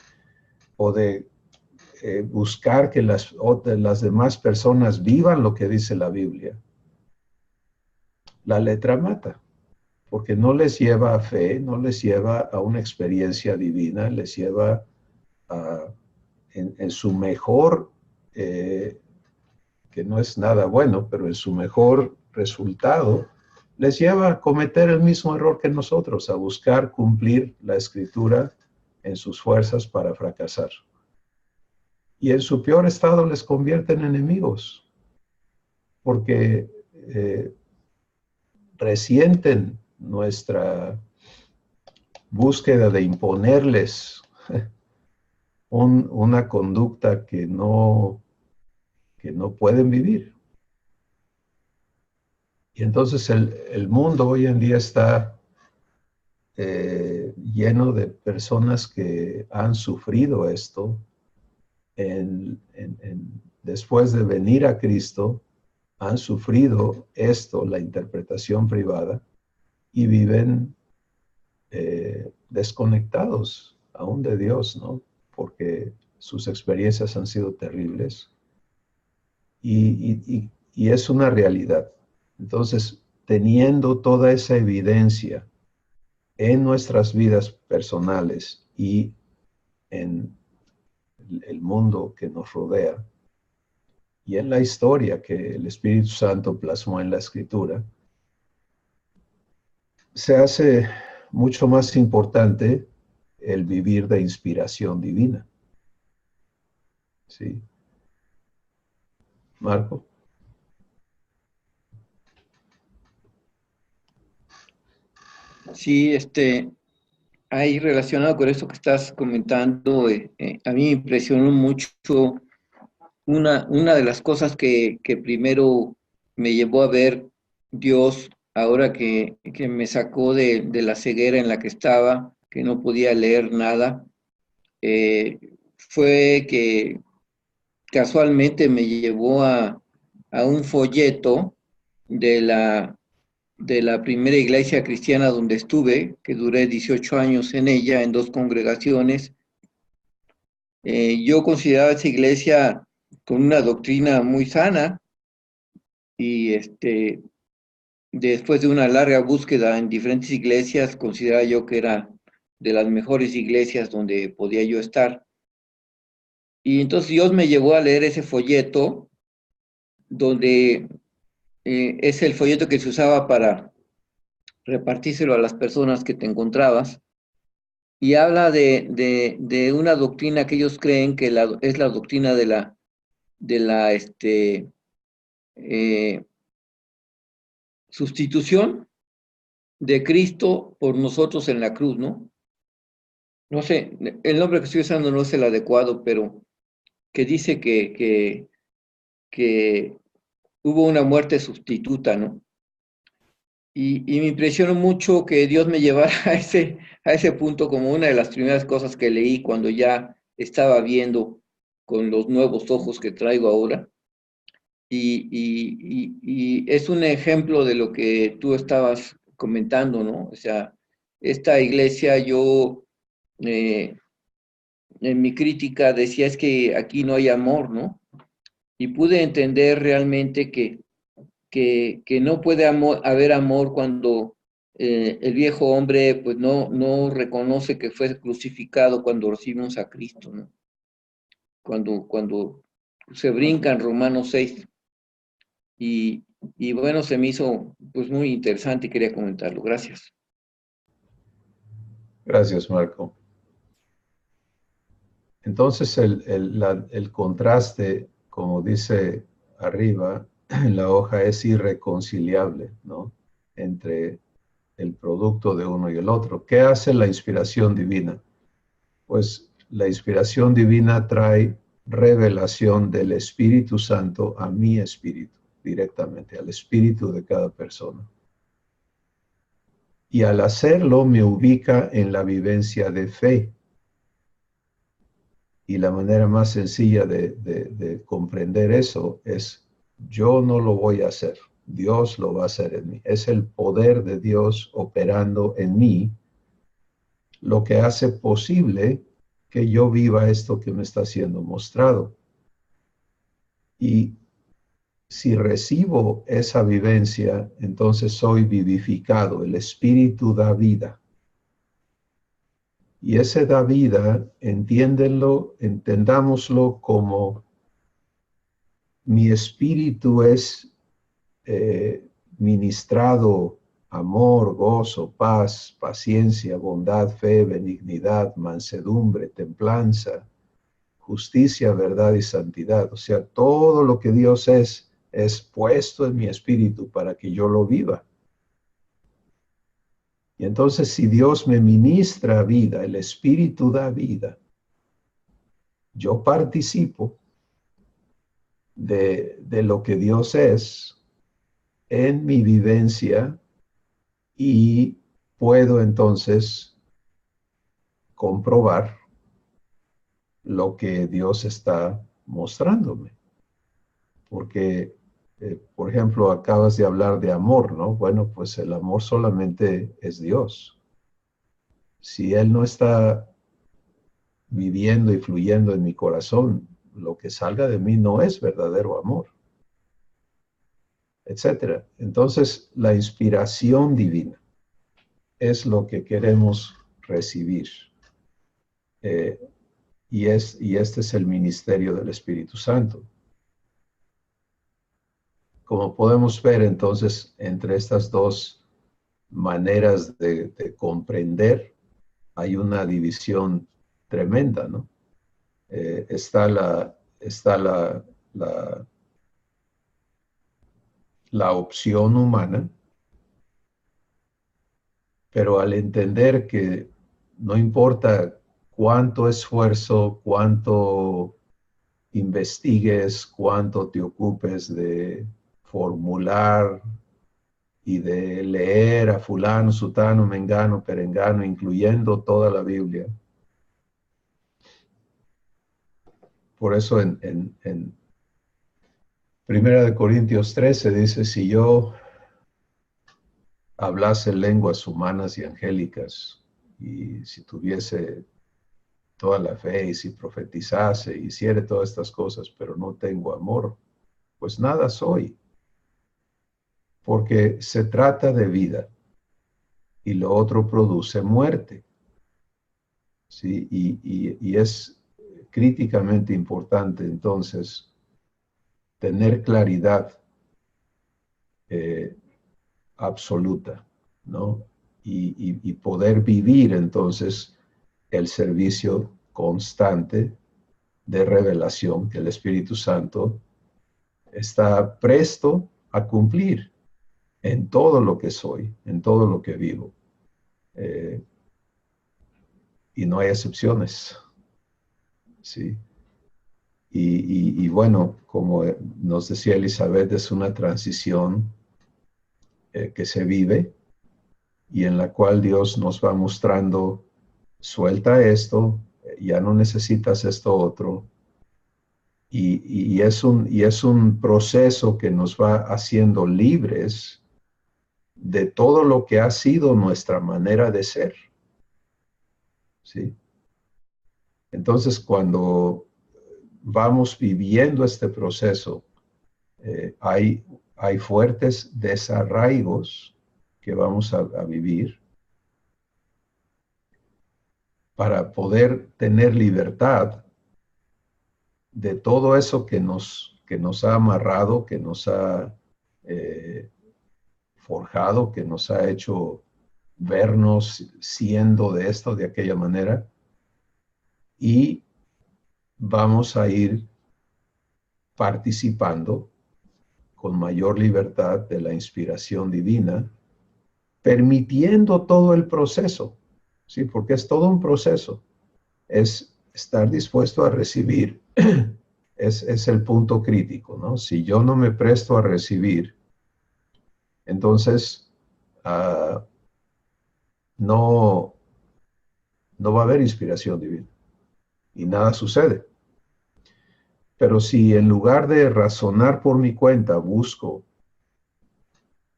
buscar que las demás personas vivan lo que dice la Biblia, la letra mata, porque no les lleva a fe, no les lleva a una experiencia divina, les lleva en su mejor, que no es nada bueno, pero en su mejor resultado, les lleva a cometer el mismo error que nosotros, a buscar cumplir la Escritura en sus fuerzas para fracasar. Y en su peor estado les convierte en enemigos, porque resienten nuestra búsqueda de imponerles una conducta que no pueden vivir. Y entonces el mundo hoy en día está lleno de personas que han sufrido esto después de venir a Cristo, han sufrido esto, la interpretación privada, y viven desconectados aún de Dios, ¿no? Porque sus experiencias han sido terribles y es una realidad. Entonces, teniendo toda esa evidencia en nuestras vidas personales y en el mundo que nos rodea y en la historia que el Espíritu Santo plasmó en la Escritura, se hace mucho más importante el vivir de inspiración divina. ¿Sí? Marco. Sí, ahí relacionado con esto que estás comentando, a mí me impresionó mucho una de las cosas que primero me llevó a ver Dios, ahora que me sacó de la ceguera en la que estaba, que no podía leer nada, fue que casualmente me llevó a un folleto de la primera iglesia cristiana donde estuve, que duré 18 años en ella, en 2 congregaciones. Yo consideraba esa iglesia con una doctrina muy sana y después de una larga búsqueda en diferentes iglesias, consideraba yo que era de las mejores iglesias donde podía yo estar. Y entonces Dios me llevó a leer ese folleto, donde es el folleto que se usaba para repartírselo a las personas que te encontrabas, y habla de una doctrina que ellos creen que es la doctrina de la sustitución de Cristo por nosotros en la cruz, ¿no? No sé, el nombre que estoy usando no es el adecuado, pero que dice que hubo una muerte sustituta, ¿no? Y me impresionó mucho que Dios me llevara a ese punto como una de las primeras cosas que leí cuando ya estaba viendo con los nuevos ojos que traigo ahora. Y es un ejemplo de lo que tú estabas comentando, ¿no? O sea, esta iglesia yo, en mi crítica decía es que aquí no hay amor, ¿no? Y pude entender realmente que no puede haber amor cuando el viejo hombre pues no reconoce que fue crucificado cuando recibimos a Cristo, ¿no? Cuando se brinca en Romanos 6. Y bueno, se me hizo pues muy interesante y quería comentarlo. Gracias. Gracias, Marco. Entonces, el contraste, como dice arriba, en la hoja es irreconciliable, ¿no? Entre el producto de uno y el otro. ¿Qué hace la inspiración divina? Pues la inspiración divina trae revelación del Espíritu Santo a mi espíritu, directamente, al espíritu de cada persona. Y al hacerlo me ubica en la vivencia de fe. Y la manera más sencilla de comprender eso es, yo no lo voy a hacer, Dios lo va a hacer en mí. Es el poder de Dios operando en mí lo que hace posible que yo viva esto que me está siendo mostrado. Y si recibo esa vivencia, entonces soy vivificado, el Espíritu da vida. Y ese da vida, entendámoslo como mi espíritu es ministrado amor, gozo, paz, paciencia, bondad, fe, benignidad, mansedumbre, templanza, justicia, verdad y santidad. O sea, todo lo que Dios es puesto en mi espíritu para que yo lo viva. Y entonces si Dios me ministra vida, el Espíritu da vida, yo participo de lo que Dios es en mi vivencia y puedo entonces comprobar lo que Dios está mostrándome. Porque, por ejemplo, acabas de hablar de amor, ¿no? Bueno, pues el amor solamente es Dios. si Él no está viviendo y fluyendo en mi corazón, lo que salga de mí no es verdadero amor, etcétera. Entonces, la inspiración divina es lo que queremos recibir. Y este es el ministerio del Espíritu Santo. Como podemos ver entonces, entre estas dos maneras de comprender, hay una división tremenda, ¿no? Está la opción humana, pero al entender que no importa cuánto esfuerzo, cuánto investigues, cuánto te ocupes de formular y de leer a fulano, sutano, mengano, perengano, incluyendo toda la Biblia. Por eso en 1 Corintios 13 dice, si yo hablase lenguas humanas y angélicas, y si tuviese toda la fe, y si profetizase, hiciere todas estas cosas, pero no tengo amor, pues nada soy. Porque se trata de vida, y lo otro produce muerte. ¿Sí? Y es críticamente importante, entonces, tener claridad absoluta, ¿no? Y poder vivir entonces el servicio constante de revelación que el Espíritu Santo está presto a cumplir en todo lo que soy, en todo lo que vivo. Y no hay excepciones, ¿sí? Y bueno, como nos decía Elizabeth, es una transición que se vive y en la cual Dios nos va mostrando, suelta esto, ya no necesitas esto otro. Y es un proceso que nos va haciendo libres de todo lo que ha sido nuestra manera de ser. ¿Sí? Entonces, cuando vamos viviendo este proceso, hay fuertes desarraigos que vamos a vivir para poder tener libertad de todo eso que nos ha amarrado, que nos ha forjado, que nos ha hecho vernos siendo de esto, de aquella manera, y vamos a ir participando con mayor libertad de la inspiración divina, permitiendo todo el proceso, ¿sí? Porque es todo un proceso. Es estar dispuesto a recibir. Es el punto crítico, ¿no? Si yo no me presto a recibir, entonces no va a haber inspiración divina y nada sucede. Pero si en lugar de razonar por mi cuenta busco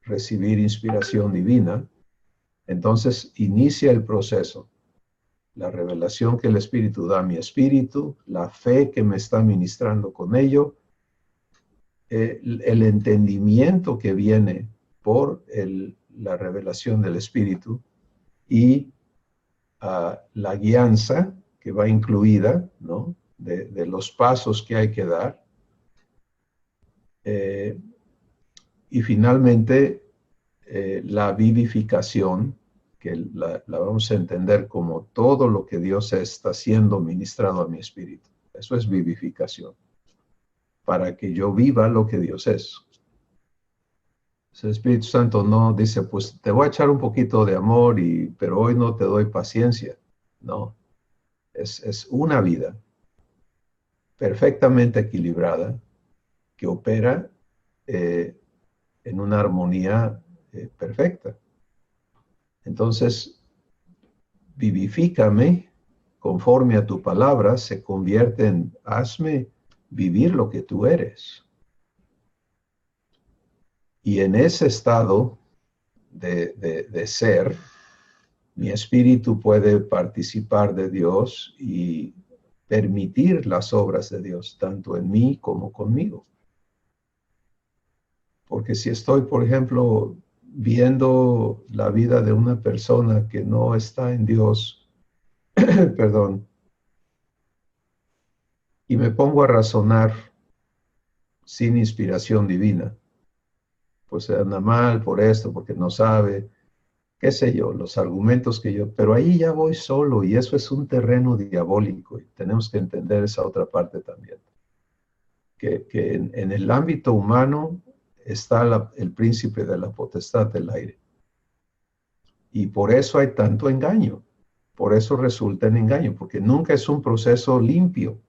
recibir inspiración divina, entonces inicia el proceso. La revelación que el Espíritu da a mi espíritu, la fe que me está ministrando con ello, el entendimiento que viene por la revelación del Espíritu y la guianza que va incluida, ¿no? De los pasos que hay que dar. Y finalmente, la vivificación, que la vamos a entender como todo lo que Dios está haciendo ministrado a mi espíritu. Eso es vivificación, para que yo viva lo que Dios es. El Espíritu Santo no dice, pues te voy a echar un poquito de amor, pero hoy no te doy paciencia. No, es una vida perfectamente equilibrada que opera en una armonía perfecta. Entonces, vivifícame conforme a tu palabra, se convierte en hazme vivir lo que tú eres. Y en ese estado de ser, mi espíritu puede participar de Dios y permitir las obras de Dios, tanto en mí como conmigo. Porque si estoy, por ejemplo, viendo la vida de una persona que no está en Dios, perdón, y me pongo a razonar sin inspiración divina, pues se anda mal por esto, porque no sabe, qué sé yo, los argumentos que yo, pero ahí ya voy solo y eso es un terreno diabólico y tenemos que entender esa otra parte también. Que en el ámbito humano está el príncipe de la potestad del aire. Y por eso hay tanto engaño, por eso resulta en engaño, porque nunca es un proceso limpio,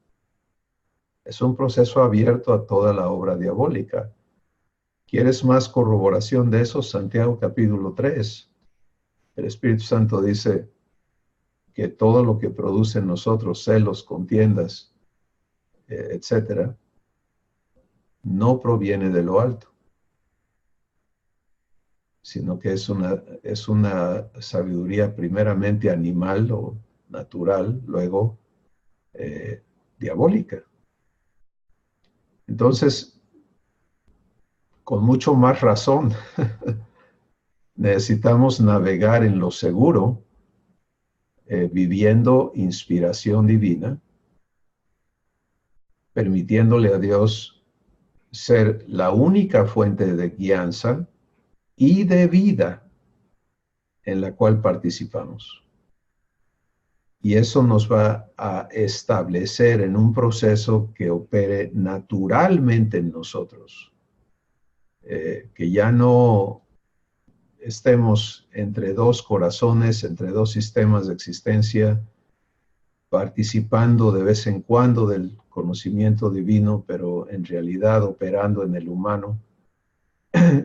es un proceso abierto a toda la obra diabólica. ¿Quieres más corroboración de eso? Santiago capítulo 3. El Espíritu Santo dice que todo lo que produce en nosotros, celos, contiendas, etcétera, no proviene de lo alto, sino que es una sabiduría primeramente animal o natural, luego diabólica. Entonces, con mucho más razón, necesitamos navegar en lo seguro, viviendo inspiración divina, permitiéndole a Dios ser la única fuente de guianza y de vida en la cual participamos. Y eso nos va a establecer en un proceso que opere naturalmente en nosotros, que ya no estemos entre dos corazones, entre dos sistemas de existencia, participando de vez en cuando del conocimiento divino, pero en realidad operando en el humano.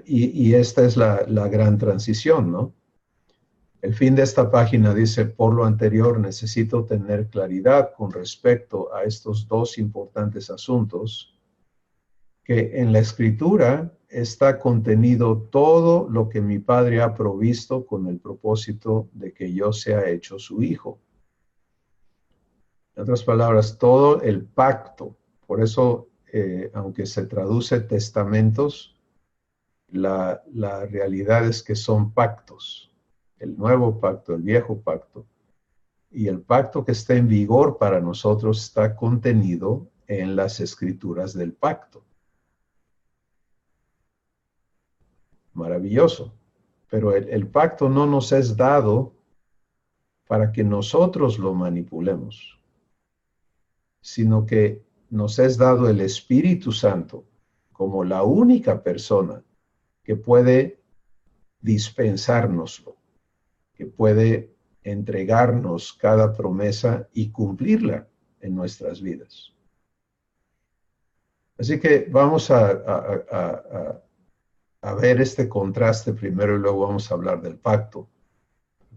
Y esta es la gran transición, ¿no? El fin de esta página dice, por lo anterior necesito tener claridad con respecto a estos dos importantes asuntos, que en la Escritura está contenido todo lo que mi Padre ha provisto con el propósito de que yo sea hecho su hijo. En otras palabras, todo el pacto. Por eso, aunque se traduce testamentos, la realidad es que son pactos. El nuevo pacto, el viejo pacto. Y el pacto que está en vigor para nosotros está contenido en las escrituras del pacto. Maravilloso. Pero el pacto no nos es dado para que nosotros lo manipulemos, sino que nos es dado el Espíritu Santo como la única persona que puede dispensárnoslo, que puede entregarnos cada promesa y cumplirla en nuestras vidas. Así que vamos a ver este contraste primero y luego vamos a hablar del pacto.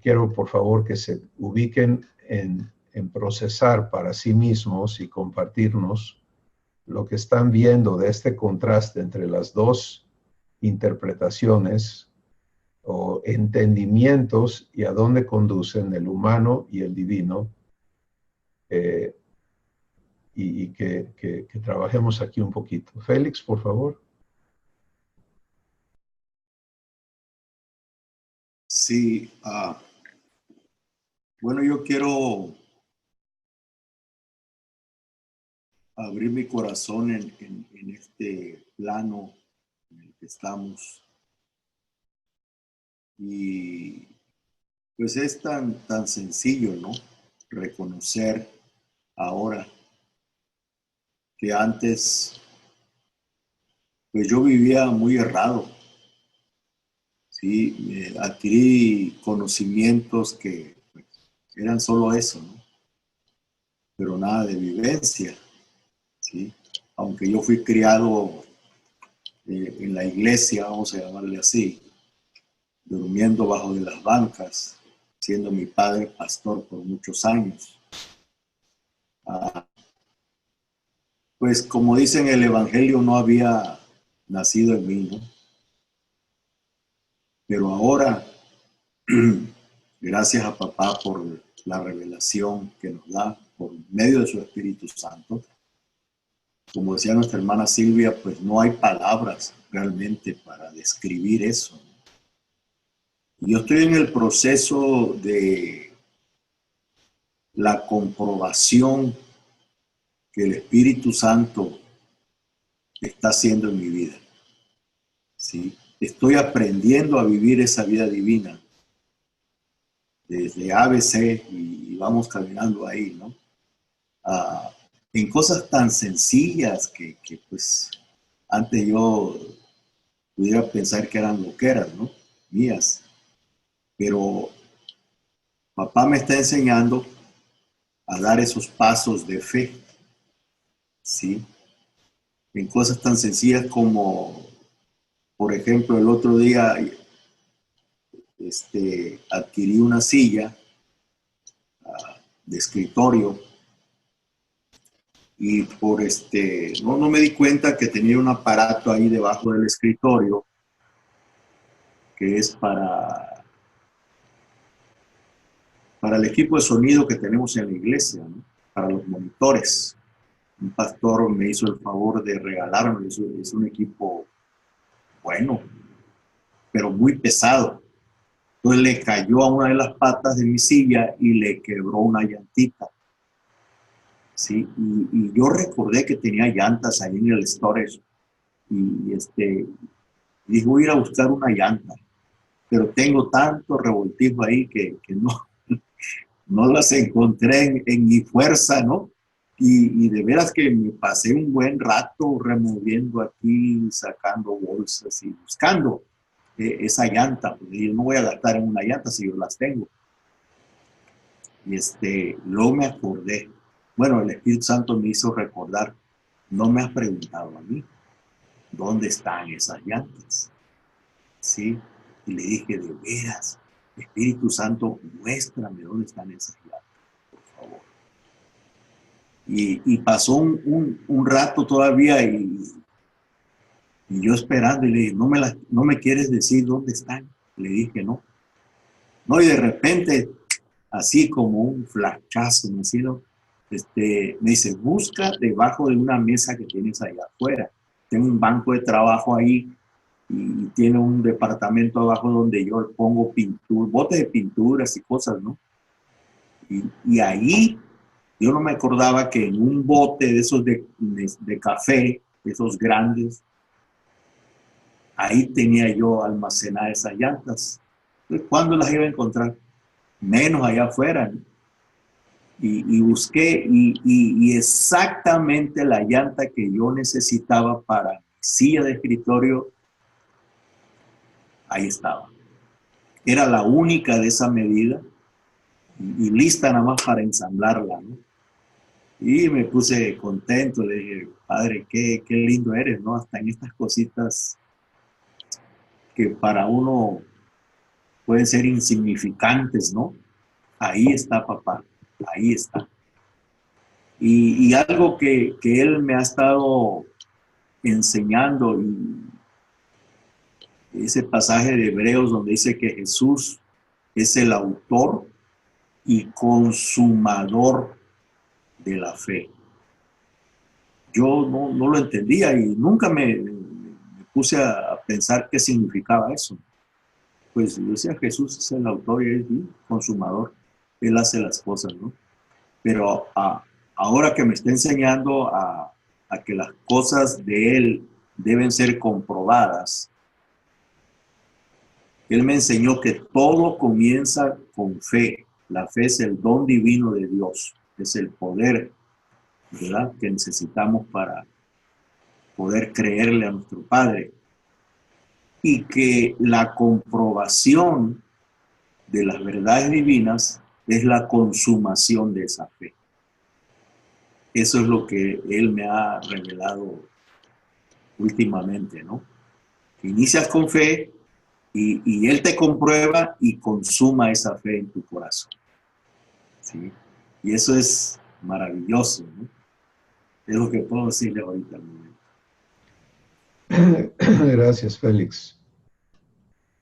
Quiero, por favor, que se ubiquen en procesar para sí mismos y compartirnos lo que están viendo de este contraste entre las dos interpretaciones o entendimientos y a dónde conducen el humano y el divino, y que trabajemos aquí un poquito. Félix, por favor. Sí, bueno, yo quiero abrir mi corazón en este plano en el que estamos. Y pues es tan sencillo, ¿no? Reconocer ahora que antes, pues yo vivía muy errado, ¿sí? Adquirí conocimientos que pues, eran solo eso, ¿no? Pero nada de vivencia, ¿sí? Aunque yo fui criado en la iglesia, vamos a llamarle así, durmiendo bajo de las bancas, siendo mi padre pastor por muchos años. Pues como dice en el Evangelio, no había nacido en mí, ¿no? Pero ahora Gracias a papá por la revelación que nos da por medio de su Espíritu Santo. Como decía nuestra hermana Silvia, pues no hay palabras realmente para describir eso. Yo estoy en el proceso de la comprobación que el Espíritu Santo está haciendo en mi vida. ¿Sí? Estoy aprendiendo a vivir esa vida divina desde ABC y vamos caminando ahí, ¿no? En cosas tan sencillas que pues antes yo pudiera pensar que eran loqueras, ¿no? Mías. Pero papá me está enseñando a dar esos pasos de fe, ¿sí? En cosas tan sencillas como, por ejemplo, el otro día adquirí una silla de escritorio y por no me di cuenta que tenía un aparato ahí debajo del escritorio que es para el equipo de sonido que tenemos en la iglesia, ¿no? Para los monitores. Un pastor me hizo el favor de regalarme, es un equipo bueno, pero muy pesado. Entonces le cayó a una de las patas de mi silla y le quebró una llantita. ¿Sí? Y yo recordé que tenía llantas ahí en el storage. Y dije, voy a ir a buscar una llanta. Pero tengo tanto revoltijo ahí que no las encontré en mi fuerza, ¿no? Y de veras que me pasé un buen rato removiendo aquí, sacando bolsas y buscando esa llanta. Pues yo no voy a gastar en una llanta si yo las tengo. Y luego me acordé. Bueno, el Espíritu Santo me hizo recordar. No me has preguntado a mí dónde están esas llantas. ¿Sí? Y le dije, de veras, Espíritu Santo, muéstrame dónde están esas llantas, por favor. Y pasó un rato todavía y yo esperando y le dije, no me quieres decir dónde están. Le dije, no. No, y de repente, así como un flachazo, me dice, busca debajo de una mesa que tienes allá afuera. Tengo un banco de trabajo ahí y tiene un departamento abajo donde yo pongo pintura, botes de pinturas y cosas, ¿no? Y ahí yo no me acordaba que en un bote de esos de café, esos grandes, ahí tenía yo almacenadas esas llantas. Entonces, ¿cuándo las iba a encontrar? Menos allá afuera, ¿no? Y busqué y exactamente la llanta que yo necesitaba para mi silla de escritorio, ahí estaba. Era la única de esa medida y lista nada más para ensamblarla, ¿no? Y me puse contento, le dije, padre, qué lindo eres, ¿no? Hasta en estas cositas que para uno pueden ser insignificantes, ¿no? Ahí está papá, ahí está. Y algo que él me ha estado enseñando, y ese pasaje de Hebreos donde dice que Jesús es el autor y consumador de la fe. Yo no lo entendía y nunca me puse a pensar qué significaba eso. Pues yo decía, Jesús es el autor y es el consumador. Él hace las cosas, ¿no? Pero ahora que me está enseñando a que las cosas de Él deben ser comprobadas, Él me enseñó que todo comienza con fe. La fe es el don divino de Dios, es el poder, ¿verdad?, que necesitamos para poder creerle a nuestro Padre. Y que la comprobación de las verdades divinas es la consumación de esa fe. Eso es lo que Él me ha revelado últimamente, ¿no? Inicias con fe y Él te comprueba y consuma esa fe en tu corazón. ¿Sí? Y eso es maravilloso, ¿no? Es lo que puedo decirle ahorita al momento. Gracias, Félix.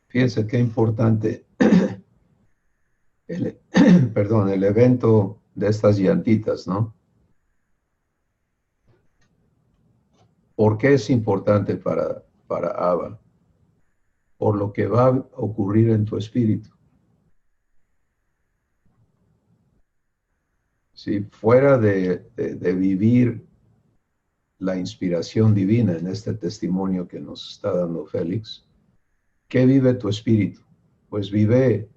Fíjense qué importante perdón, el evento de estas llantitas, ¿no? ¿Por qué es importante para Abba? Por lo que va a ocurrir en tu espíritu. Si fuera de vivir la inspiración divina en este testimonio que nos está dando Félix, ¿qué vive tu espíritu? Pues vive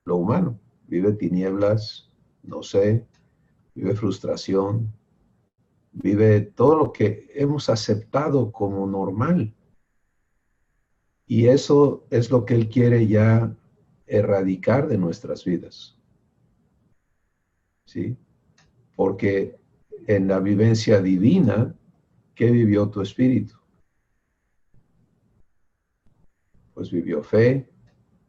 lo humano, vive tinieblas, no sé, vive frustración, vive todo lo que hemos aceptado como normal. Y eso es lo que Él quiere ya erradicar de nuestras vidas. ¿Sí? Porque en la vivencia divina, ¿qué vivió tu espíritu? Pues vivió fe,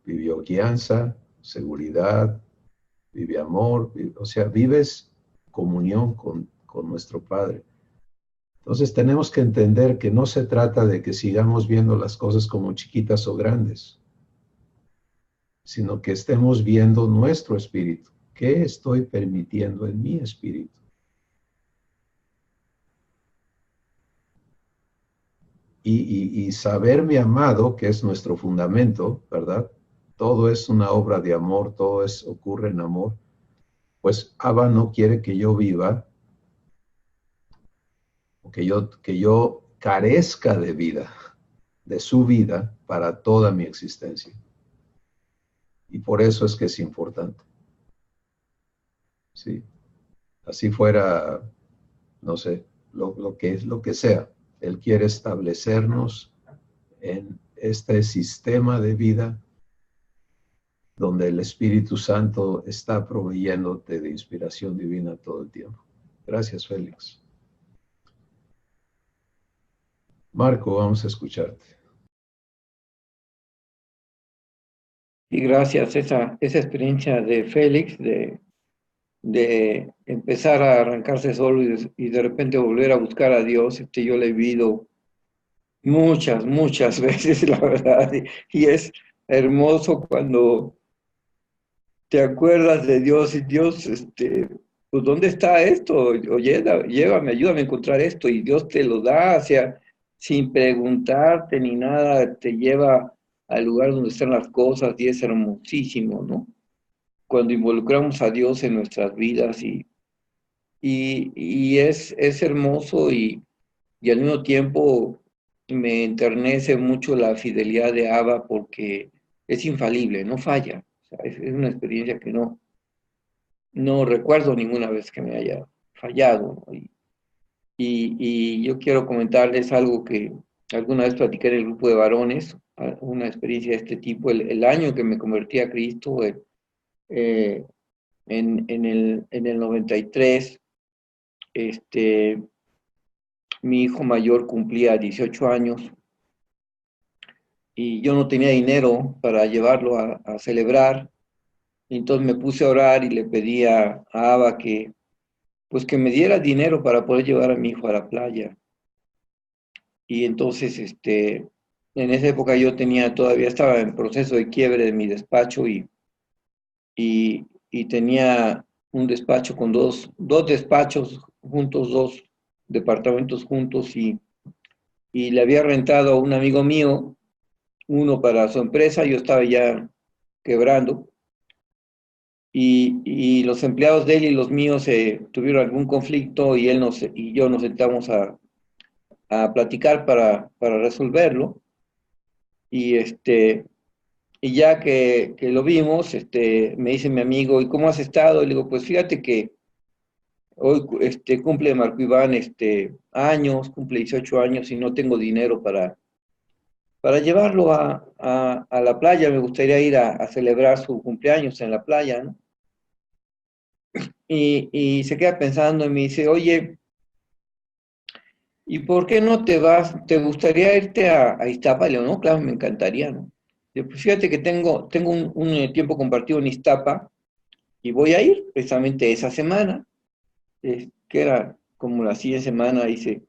vivió guianza, seguridad, vive amor, o sea, vives comunión con nuestro Padre. Entonces tenemos que entender que no se trata de que sigamos viendo las cosas como chiquitas o grandes, sino que estemos viendo nuestro espíritu. ¿Qué estoy permitiendo en mi espíritu? Y saber, mi amado, que es nuestro fundamento, ¿verdad? Todo es una obra de amor, ocurre en amor. Pues Abba no quiere que yo viva, o que yo carezca de vida, de su vida, para toda mi existencia. Y por eso es que es importante. ¿Sí? Así fuera, no sé, lo que sea. Él quiere establecernos en este sistema de vida donde el Espíritu Santo está proveyéndote de inspiración divina todo el tiempo. Gracias, Félix. Marco, vamos a escucharte. Y gracias a esa experiencia de Félix, de empezar a arrancarse solo y de repente volver a buscar a Dios, yo lo he vivido muchas veces, la verdad, y es hermoso cuando te acuerdas de Dios y Dios, pues ¿dónde está esto? Oye, llévame, ayúdame a encontrar esto, y Dios te lo da, o sea, sin preguntarte ni nada, te lleva al lugar donde están las cosas, y es hermosísimo, ¿no? Cuando involucramos a Dios en nuestras vidas, y es hermoso, y al mismo tiempo me enternece mucho la fidelidad de Abba, porque es infalible, no falla. O sea, es una experiencia que no recuerdo ninguna vez que me haya fallado, ¿no? Y yo quiero comentarles algo que alguna vez platiqué en el grupo de varones, una experiencia de este tipo, el año que me convertí a Cristo, en el 93, mi hijo mayor cumplía 18 años, y yo no tenía dinero para llevarlo a celebrar. Y entonces me puse a orar y le pedí a Abba pues que me diera dinero para poder llevar a mi hijo a la playa. Y entonces, en esa época yo todavía estaba en proceso de quiebre de mi despacho, y tenía un despacho con dos despachos juntos, dos departamentos juntos, y le había rentado a un amigo mío, uno para su empresa. Yo estaba ya quebrando, y los empleados de él y los míos tuvieron algún conflicto, y y yo nos sentamos a platicar para resolverlo, y y ya que lo vimos, me dice mi amigo: ¿y cómo has estado? Y le digo: pues fíjate que hoy cumple Marco Iván años, cumple 18 años, y no tengo dinero para llevarlo a la playa. Me gustaría ir a celebrar su cumpleaños en la playa, ¿no? Y se queda pensando y me dice: oye, ¿y por qué no te vas? ¿Te gustaría irte a Iztapa? Le digo: no, claro, me encantaría, ¿no? Le digo: pues fíjate que tengo un tiempo compartido en Iztapa, y voy a ir precisamente esa semana, que era como la siguiente semana. Dice: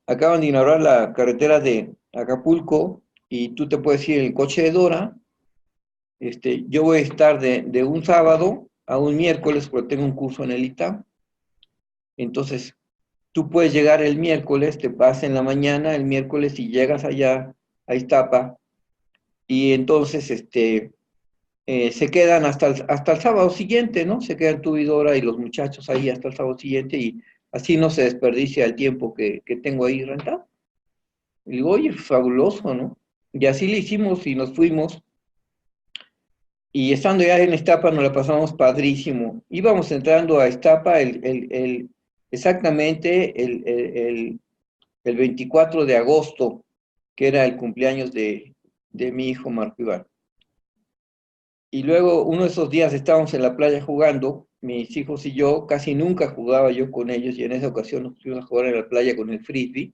acaban de inaugurar la carretera de Acapulco, y tú te puedes ir en el coche de Dora, yo voy a estar de un sábado a un miércoles porque tengo un curso en el ITAM. Entonces, tú puedes llegar el miércoles, te vas en la mañana el miércoles y llegas allá a Iztapa y entonces se quedan hasta el sábado siguiente, ¿no? Se quedan tú y Dora y los muchachos ahí hasta el sábado siguiente y así no se desperdicia el tiempo que tengo ahí rentado. Y digo, oye, fabuloso, ¿no? Y así le hicimos y nos fuimos. Y estando ya en Iztapa nos la pasamos padrísimo. Íbamos entrando a Iztapa exactamente el 24 de agosto, que era el cumpleaños de mi hijo Marco Iván. Y luego uno de esos días estábamos en la playa jugando, mis hijos y yo, casi nunca jugaba yo con ellos, y en esa ocasión nos fuimos a jugar en la playa con el frisbee,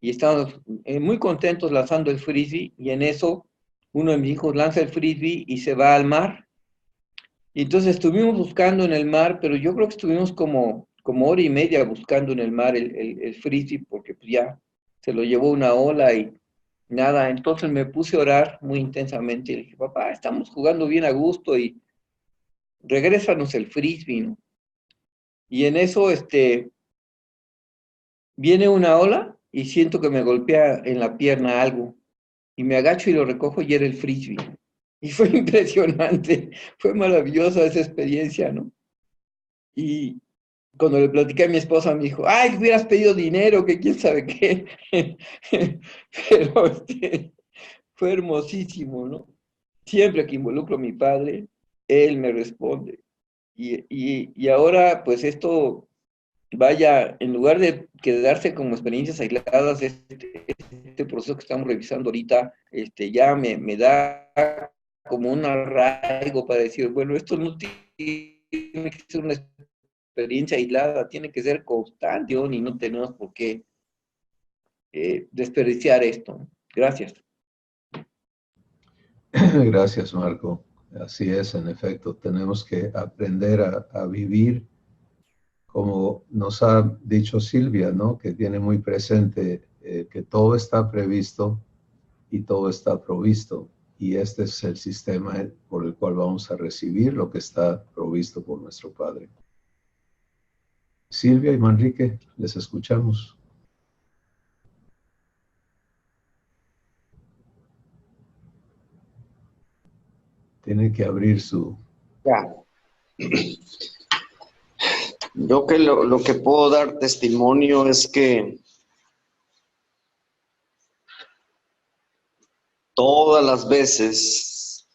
y estábamos muy contentos lanzando el frisbee, y en eso uno de mis hijos lanza el frisbee y se va al mar. Y entonces estuvimos buscando en el mar, pero yo creo que estuvimos como hora y media buscando en el mar el frisbee, porque pues ya se lo llevó una ola y nada. Entonces me puse a orar muy intensamente y le dije, papá, estamos jugando bien a gusto y regrésanos el frisbee, ¿no? Y en eso viene una ola y siento que me golpea en la pierna algo. Y me agacho y lo recojo y era el frisbee. Y fue impresionante, fue maravillosa esa experiencia, ¿no? Y cuando le platiqué a mi esposa, me dijo, ay, hubieras pedido dinero, que quién sabe qué. Pero fue hermosísimo, ¿no? Siempre que involucro a mi padre, él me responde. Y ahora, pues esto, vaya, en lugar de quedarse como experiencias aisladas, este proceso que estamos revisando ahorita, ya me da como un arraigo para decir, bueno, esto no tiene que ser una experiencia aislada, tiene que ser constante, y no tenemos por qué desperdiciar esto. Gracias. Gracias, Marco. Así es, en efecto, tenemos que aprender a vivir como nos ha dicho Silvia, ¿no? Que tiene muy presente que todo está previsto y todo está provisto. Y este es el sistema por el cual vamos a recibir lo que está provisto por nuestro Padre. Silvia y Manrique, les escuchamos. Tiene que abrir su... Ya. Yo que lo que puedo dar testimonio es que todas las veces,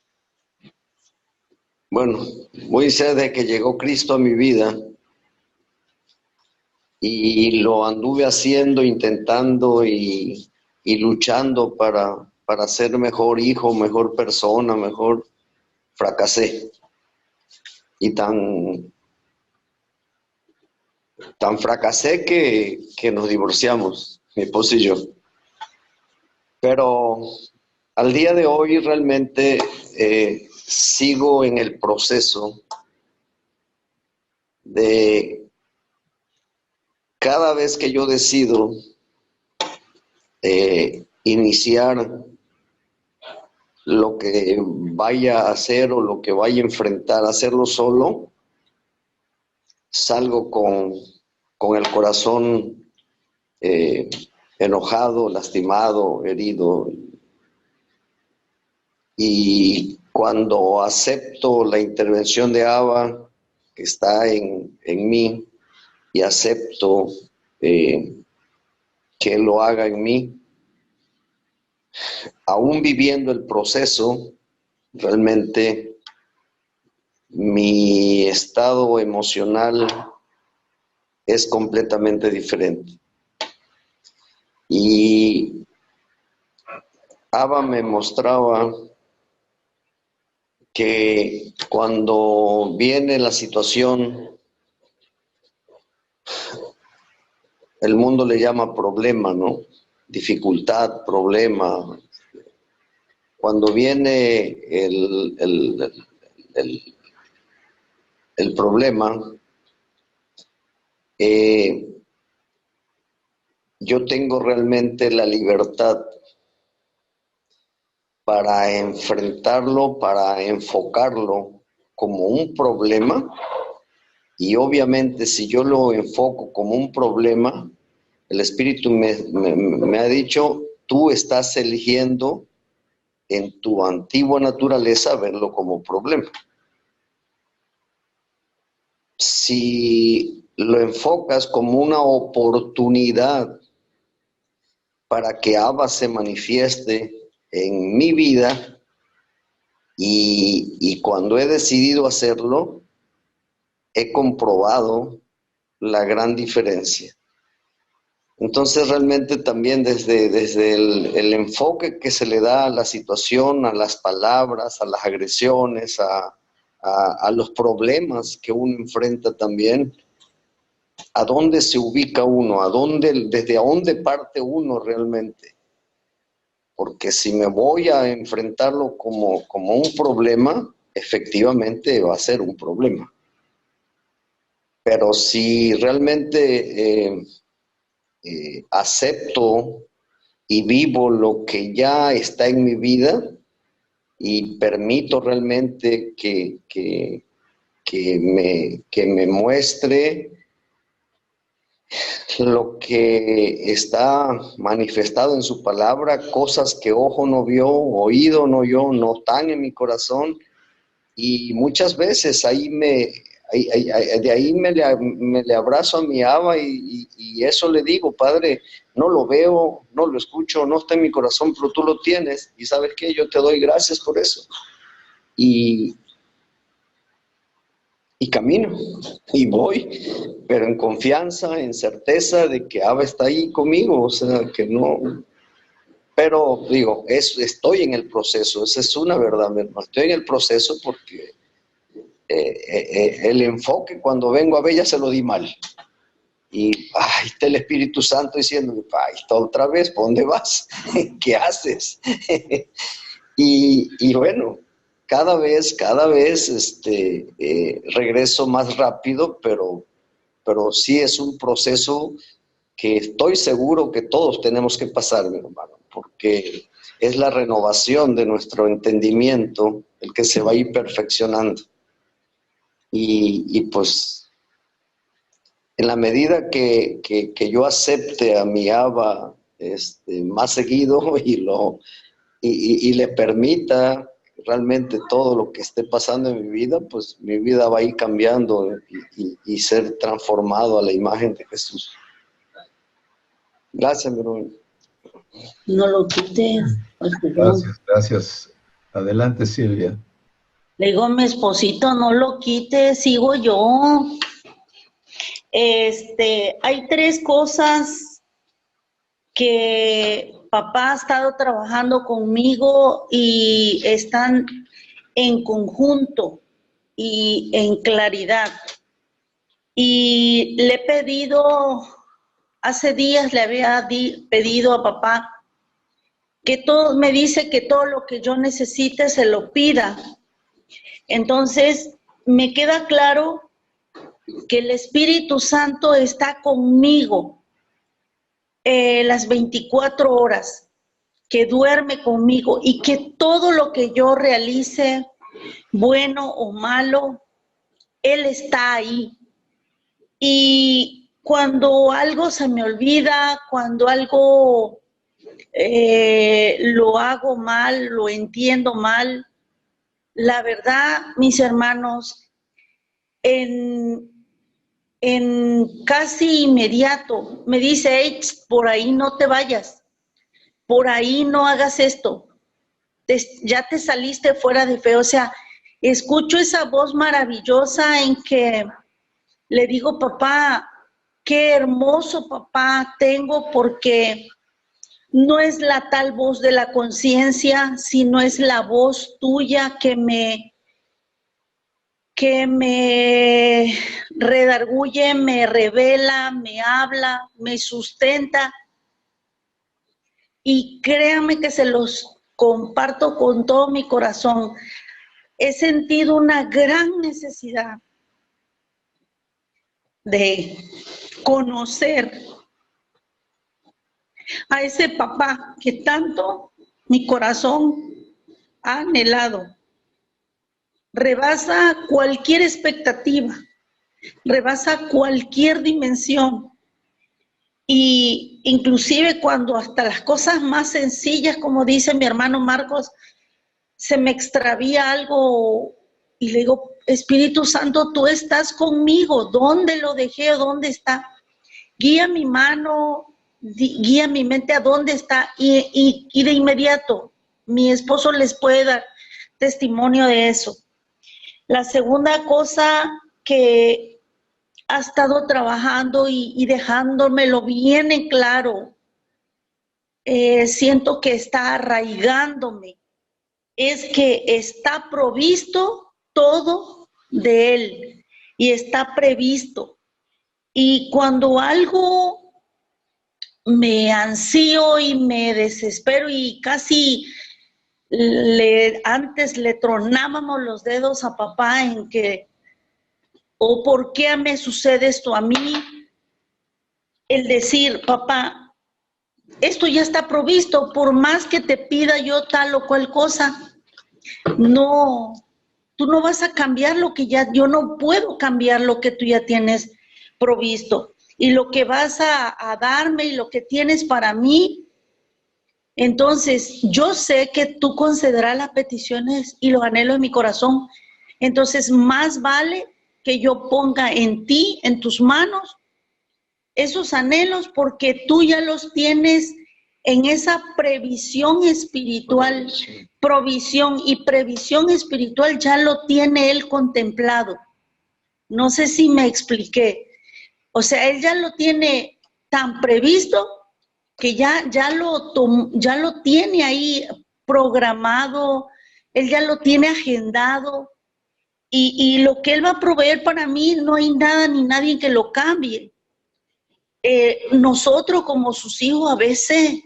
bueno, voy a ser de que llegó Cristo a mi vida y lo anduve haciendo, intentando y luchando para ser mejor hijo, mejor persona, mejor, fracasé. Y tan fracasé que nos divorciamos, mi esposo y yo. Pero al día de hoy realmente sigo en el proceso de cada vez que yo decido iniciar lo que vaya a hacer o lo que vaya a enfrentar, hacerlo solo, salgo con el corazón enojado, lastimado, herido. Y cuando acepto la intervención de Abba, que está en mí, y acepto que Él lo haga en mí, aún viviendo el proceso, realmente mi estado emocional es completamente diferente. Y Abba me mostraba que cuando viene la situación, el mundo le llama problema, ¿no? Dificultad, problema. Cuando viene el problema, yo tengo realmente la libertad para enfrentarlo, para enfocarlo como un problema. Y obviamente si yo lo enfoco como un problema, el Espíritu me ha dicho, tú estás eligiendo en tu antigua naturaleza verlo como problema. Si lo enfocas como una oportunidad para que Abba se manifieste en mi vida, y cuando he decidido hacerlo, he comprobado la gran diferencia. Entonces realmente también desde el enfoque que se le da a la situación, a las palabras, a las agresiones, a los problemas que uno enfrenta también, a dónde se ubica uno, desde dónde parte uno realmente. Porque si me voy a enfrentarlo como un problema, efectivamente va a ser un problema. Pero si realmente acepto y vivo lo que ya está en mi vida y permito realmente que me muestre lo que está manifestado en su palabra, cosas que ojo no vio, oído no oyó, no están en mi corazón, y muchas veces de ahí me le abrazo a mi Abba y eso le digo, Padre, no lo veo, no lo escucho, no está en mi corazón, pero tú lo tienes, y ¿sabes qué? Yo te doy gracias por eso. Y camino, y voy, pero en confianza, en certeza de que Abba está ahí conmigo, o sea, que no. Pero digo, estoy en el proceso, esa es una verdad, mi hermano. Estoy en el proceso porque el enfoque cuando vengo a ver ya se lo di mal. Y está el Espíritu Santo diciendo, está otra vez, ¿por dónde vas? ¿Qué haces? y bueno, cada vez regreso más rápido, pero sí es un proceso que estoy seguro que todos tenemos que pasar, mi hermano, porque es la renovación de nuestro entendimiento el que se va a ir perfeccionando. Y pues, en la medida que yo acepte a mi Abba más seguido y le permita realmente todo lo que esté pasando en mi vida, pues mi vida va a ir cambiando y ser transformado a la imagen de Jesús. Gracias, mi hermano. No lo quites. Gracias. Adelante, Silvia. Le digo a mi esposito, no lo quites, sigo yo. Hay 3 cosas que papá ha estado trabajando conmigo y están en conjunto y en claridad. Y le he pedido, hace días le había pedido a papá que me dice que todo lo que yo necesite se lo pida. Entonces, me queda claro que el Espíritu Santo está conmigo las 24 horas, que duerme conmigo y que todo lo que yo realice, bueno o malo, Él está ahí. Y cuando algo se me olvida, cuando algo lo hago mal, lo entiendo mal, la verdad, mis hermanos, en casi inmediato me dice, hey, por ahí no te vayas, por ahí no hagas esto, ya te saliste fuera de fe. O sea, escucho esa voz maravillosa en que le digo, papá, qué hermoso papá tengo, porque no es la tal voz de la conciencia, sino es la voz tuya que me redarguye, me revela, me habla, me sustenta. Y créanme que se los comparto con todo mi corazón. He sentido una gran necesidad de conocer a ese papá que tanto mi corazón anhelado, rebasa cualquier expectativa, rebasa cualquier dimensión. Y inclusive cuando hasta las cosas más sencillas, como dice mi hermano Marcos, se me extravía algo y le digo, Espíritu Santo, tú estás conmigo, ¿dónde lo dejé o dónde está? Guía mi mano, guía mi mente a dónde está y de inmediato mi esposo les puede dar testimonio de eso. La segunda cosa que ha estado trabajando y dejándomelo bien en claro, siento que está arraigándome, es que está provisto todo de Él y está previsto. Y cuando algo me ansío y me desespero y casi antes le tronábamos los dedos a papá en que, o ¿por qué me sucede esto a mí? El decir, papá, esto ya está provisto, por más que te pida yo tal o cual cosa, no, tú no vas a cambiar lo que ya, yo no puedo cambiar lo que tú ya tienes provisto. Y lo que vas a darme y lo que tienes para mí, entonces yo sé que tú concederás las peticiones y los anhelos de mi corazón. Entonces más vale que yo ponga en ti, en tus manos, esos anhelos, porque tú ya los tienes en esa previsión espiritual, provisión y previsión espiritual ya lo tiene Él contemplado. No sé si me expliqué. O sea, Él ya lo tiene tan previsto que ya lo tiene ahí programado, Él ya lo tiene agendado y lo que Él va a proveer para mí no hay nada ni nadie que lo cambie. Nosotros como sus hijos a veces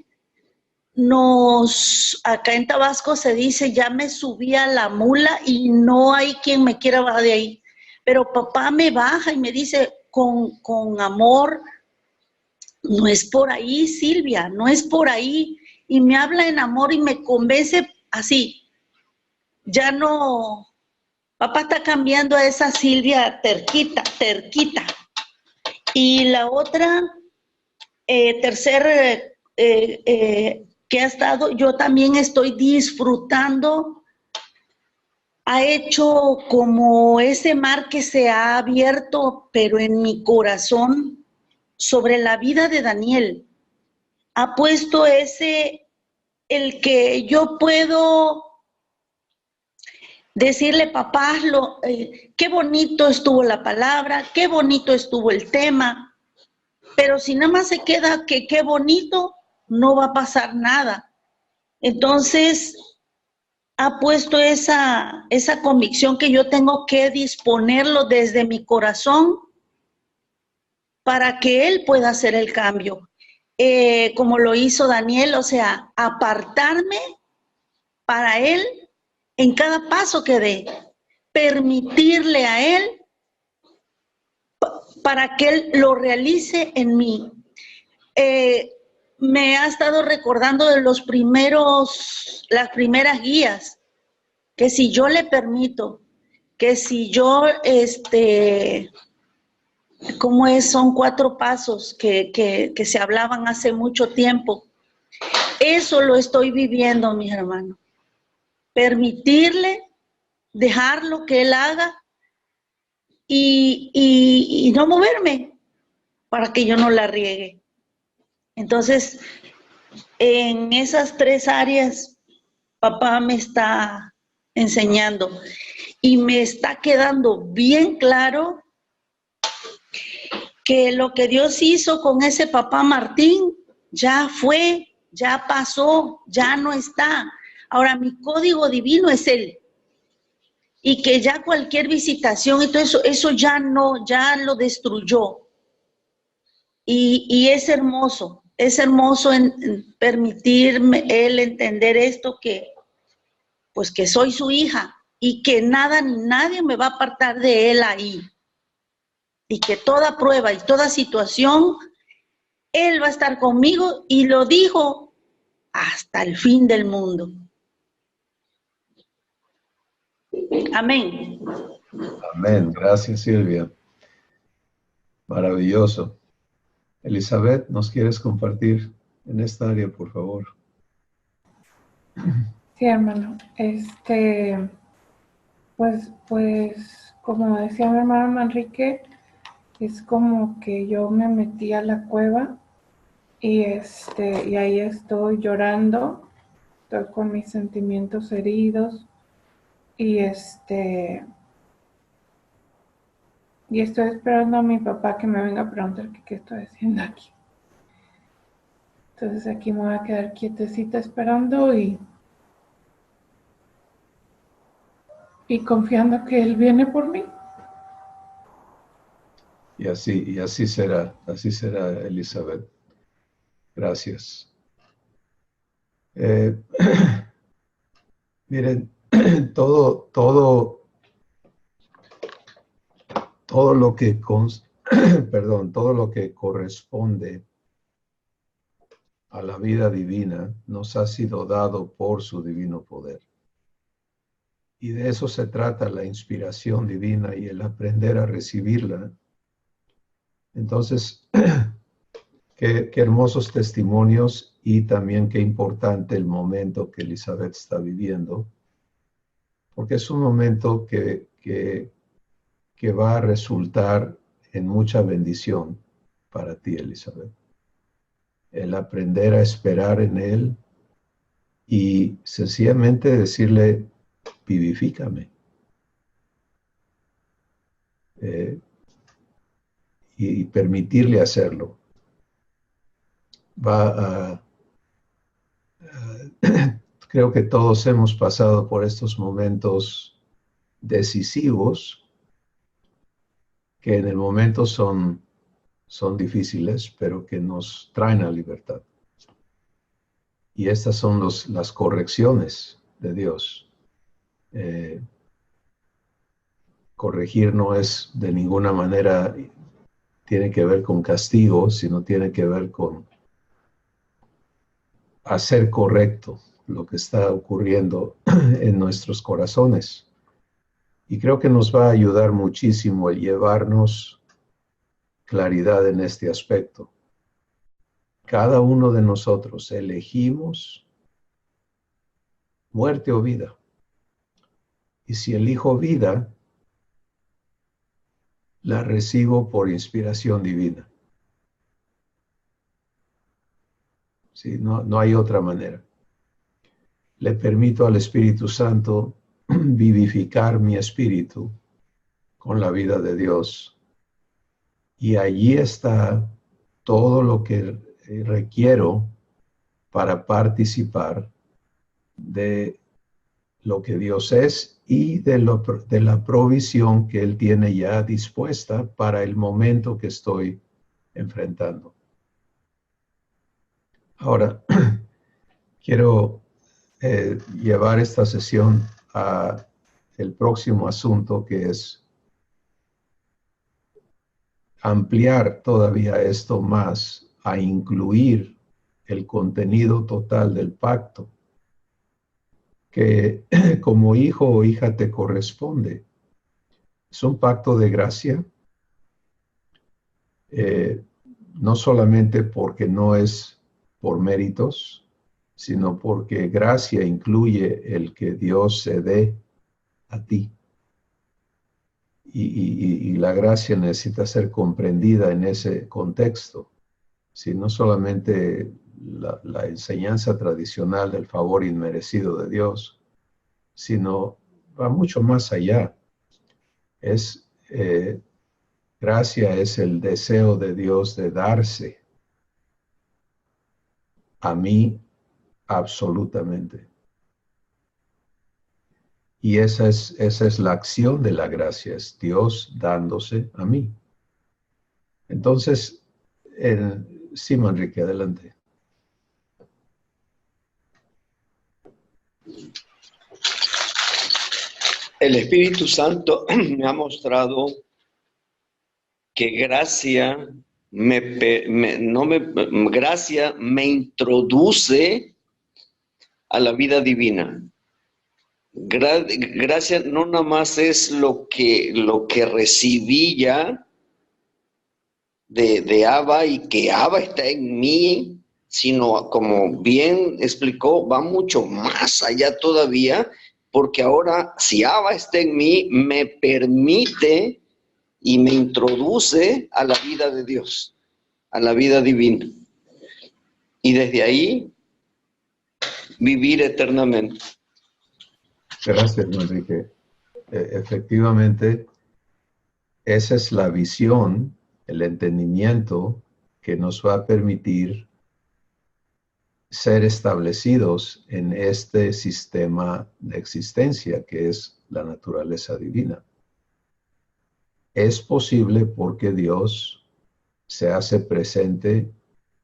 acá en Tabasco se dice, ya me subí a la mula y no hay quien me quiera bajar de ahí. Pero papá me baja y me dice con amor, no es por ahí, Silvia, no es por ahí. Y me habla en amor y me convence así. Ya no, papá está cambiando a esa Silvia terquita. Y la otra, que ha estado, yo también estoy disfrutando, ha hecho como ese mar que se ha abierto, pero en mi corazón, sobre la vida de Daniel. Ha puesto el que yo puedo decirle, papá, qué bonito estuvo la palabra, qué bonito estuvo el tema, pero si nada más se queda que qué bonito, no va a pasar nada. Entonces, ha puesto esa convicción que yo tengo que disponerlo desde mi corazón para que Él pueda hacer el cambio. Como lo hizo Daniel, o sea, apartarme para Él en cada paso que dé, permitirle a Él para que Él lo realice en mí. Me ha estado recordando de las primeras guías, que si yo le permito, que si yo, ¿cómo es? Son 4 pasos que se hablaban hace mucho tiempo. Eso lo estoy viviendo, mis hermanos. Permitirle, dejarlo que Él haga y no moverme para que yo no la riegue. Entonces, en esas 3 áreas, papá me está enseñando y me está quedando bien claro que lo que Dios hizo con ese papá Martín ya fue, ya pasó, ya no está. Ahora mi código divino es Él. Y que ya cualquier visitación y todo eso ya no, ya lo destruyó. Y es hermoso en permitirme Él entender esto, que pues que soy su hija y que nada ni nadie me va a apartar de Él ahí. Y que toda prueba y toda situación, Él va a estar conmigo y lo dijo hasta el fin del mundo. Amén. Amén. Gracias, Silvia. Maravilloso. Elizabeth, ¿nos quieres compartir en esta área, por favor? Sí, hermano. Pues, como decía mi hermano Manrique, es como que yo me metí a la cueva y ahí estoy llorando, estoy con mis sentimientos heridos y y estoy esperando a mi papá que me venga a preguntar qué estoy haciendo aquí. Entonces aquí me voy a quedar quietecita esperando y confiando que él viene por mí. Y así será, Elizabeth. Gracias. Miren, todo lo que todo lo que corresponde a la vida divina nos ha sido dado por su divino poder. Y de eso se trata la inspiración divina y el aprender a recibirla. Entonces, qué hermosos testimonios y también qué importante el momento que Elizabeth está viviendo, porque es un momento que va a resultar en mucha bendición para ti, Elizabeth. El aprender a esperar en Él y sencillamente decirle, vivifícame. Y permitirle hacerlo. Creo que todos hemos pasado por estos momentos decisivos, que en el momento son difíciles, pero que nos traen a libertad. Y estas son las correcciones de Dios. Corregir no es de ninguna manera, tiene que ver con castigo, sino tiene que ver con hacer correcto lo que está ocurriendo en nuestros corazones. Y creo que nos va a ayudar muchísimo el llevarnos claridad en este aspecto. Cada uno de nosotros elegimos muerte o vida. Y si elijo vida, la recibo por inspiración divina. ¿Sí? No hay otra manera. Le permito al Espíritu Santo vivificar mi espíritu con la vida de Dios. Y allí está todo lo que requiero para participar de lo que Dios es y de la provisión que Él tiene ya dispuesta para el momento que estoy enfrentando. Ahora, quiero llevar esta sesión a el próximo asunto, que es ampliar todavía esto más a incluir el contenido total del pacto, que como hijo o hija te corresponde. Es un pacto de gracia, no solamente porque no es por méritos, sino porque gracia incluye el que Dios se dé a ti. Y la gracia necesita ser comprendida en ese contexto. Si no solamente la enseñanza tradicional del favor inmerecido de Dios, sino va mucho más allá. Gracia es el deseo de Dios de darse a mí absolutamente. Y esa es la acción de la gracia, es Dios dándose a mí. Entonces, sí, Manrique, adelante. El Espíritu Santo me ha mostrado que gracia gracia me introduce a la vida divina. Gracia no nada más es lo que recibí ya de Abba y que Abba está en mí, sino como bien explicó, va mucho más allá todavía, porque ahora si Abba está en mí, me permite y me introduce a la vida de Dios, a la vida divina. Y desde ahí vivir eternamente. Gracias, Enrique. Efectivamente, esa es la visión, el entendimiento que nos va a permitir ser establecidos en este sistema de existencia que es la naturaleza divina. Es posible porque Dios se hace presente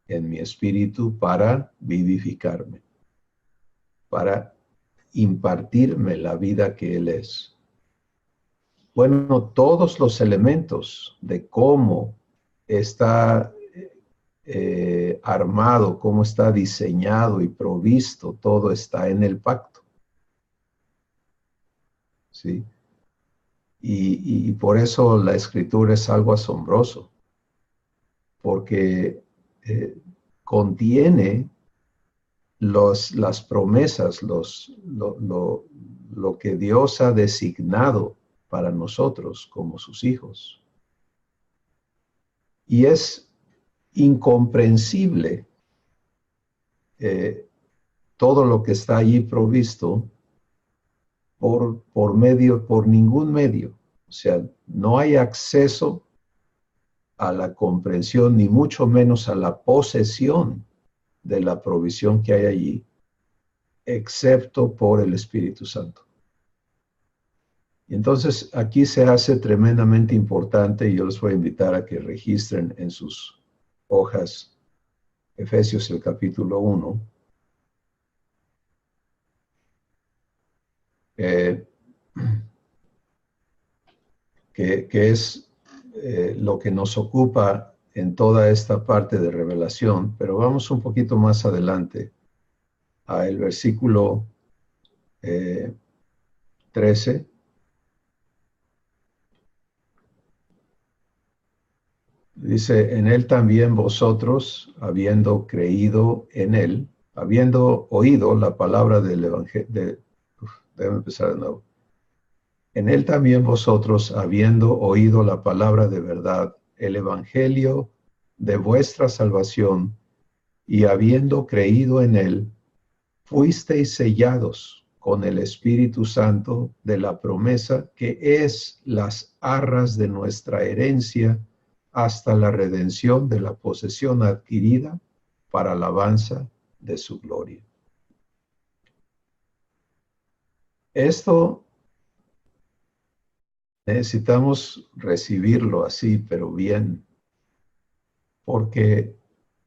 en mi espíritu para vivificarme, para impartirme la vida que Él es. Bueno, todos los elementos de cómo está armado, cómo está diseñado y provisto, todo está en el pacto. ¿Sí? Y por eso la escritura es algo asombroso, porque contiene las promesas, lo que Dios ha designado para nosotros como sus hijos. Y es incomprensible todo lo que está allí provisto por ningún medio. O sea, no hay acceso a la comprensión, ni mucho menos a la posesión de la provisión que hay allí, excepto por el Espíritu Santo. Y entonces aquí se hace tremendamente importante, y yo les voy a invitar a que registren en sus hojas Efesios el capítulo 1, que es lo que nos ocupa en toda esta parte de revelación, pero vamos un poquito más adelante al versículo 13. Dice, en él también vosotros, habiendo creído en él, habiendo oído la palabra del evangelio, déjame empezar de nuevo. En él también vosotros, habiendo oído la palabra de verdad, el evangelio de vuestra salvación, y habiendo creído en él, fuisteis sellados con el Espíritu Santo de la promesa, que es las arras de nuestra herencia, hasta la redención de la posesión adquirida para alabanza de su gloria. Esto necesitamos recibirlo así, pero bien, porque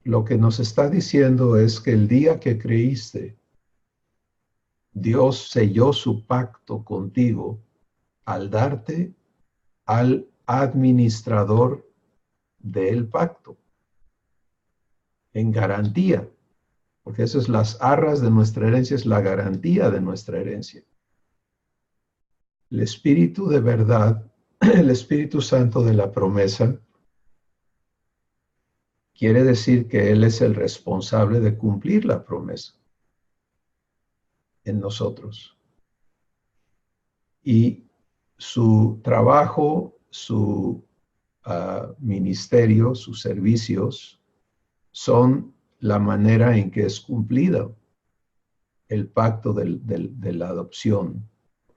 lo que nos está diciendo es que el día que creíste, Dios selló su pacto contigo al darte al administrador del pacto, en garantía, porque esas son las arras de nuestra herencia, es la garantía de nuestra herencia. El Espíritu de verdad, el Espíritu Santo de la promesa, quiere decir que Él es el responsable de cumplir la promesa en nosotros. Y su trabajo, su ministerio, sus servicios, son la manera en que es cumplido el pacto de la adopción.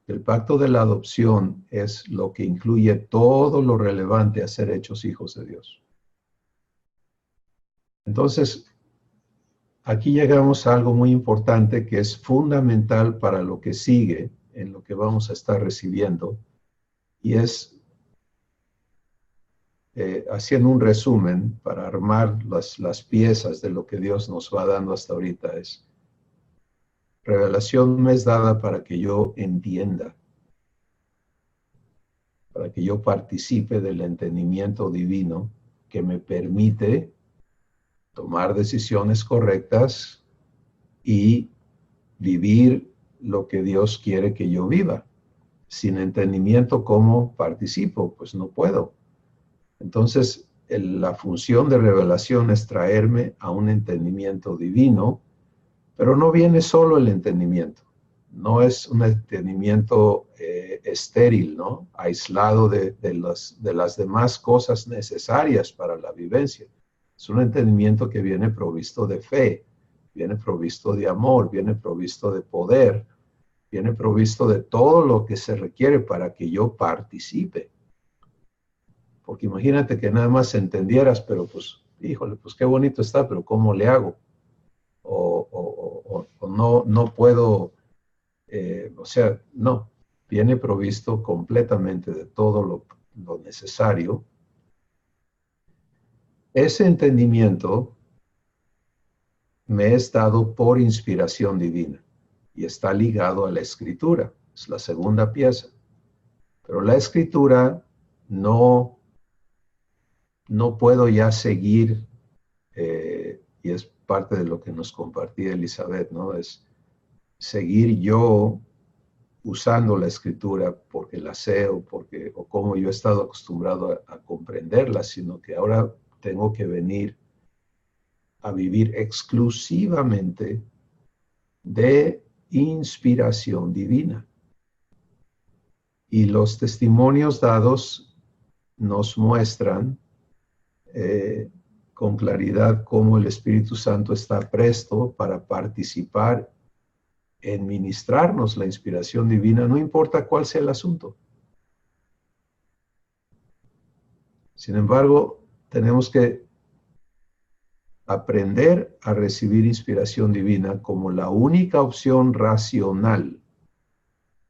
El pacto de la adopción es lo que incluye todo lo relevante a ser hechos hijos de Dios. Entonces, aquí llegamos a algo muy importante que es fundamental para lo que sigue, en lo que vamos a estar recibiendo, y es, haciendo un resumen para armar las piezas de lo que Dios nos va dando hasta ahorita, es: revelación me es dada para que yo entienda, para que yo participe del entendimiento divino que me permite tomar decisiones correctas y vivir lo que Dios quiere que yo viva. Sin entendimiento, ¿cómo participo? Pues no puedo. Entonces, la función de revelación es traerme a un entendimiento divino, pero no viene solo el entendimiento. No es un entendimiento estéril, ¿no? Aislado de las demás cosas necesarias para la vivencia. Es un entendimiento que viene provisto de fe, viene provisto de amor, viene provisto de poder, viene provisto de todo lo que se requiere para que yo participe. Porque imagínate que nada más entendieras, pero pues, híjole, pues qué bonito está, pero ¿cómo le hago? O no puedo, o sea, no, viene provisto completamente de todo lo necesario. Ese entendimiento me es dado por inspiración divina y está ligado a la escritura, es la segunda pieza. Pero la escritura no puedo ya seguir, y es parte de lo que nos compartía Elizabeth, ¿no? Es seguir yo usando la escritura porque la sé o como yo he estado acostumbrado a comprenderla, sino que ahora tengo que venir a vivir exclusivamente de inspiración divina. Y los testimonios dados nos muestran con claridad cómo el Espíritu Santo está presto para participar en ministrarnos la inspiración divina, no importa cuál sea el asunto. Sin embargo, tenemos que aprender a recibir inspiración divina como la única opción racional.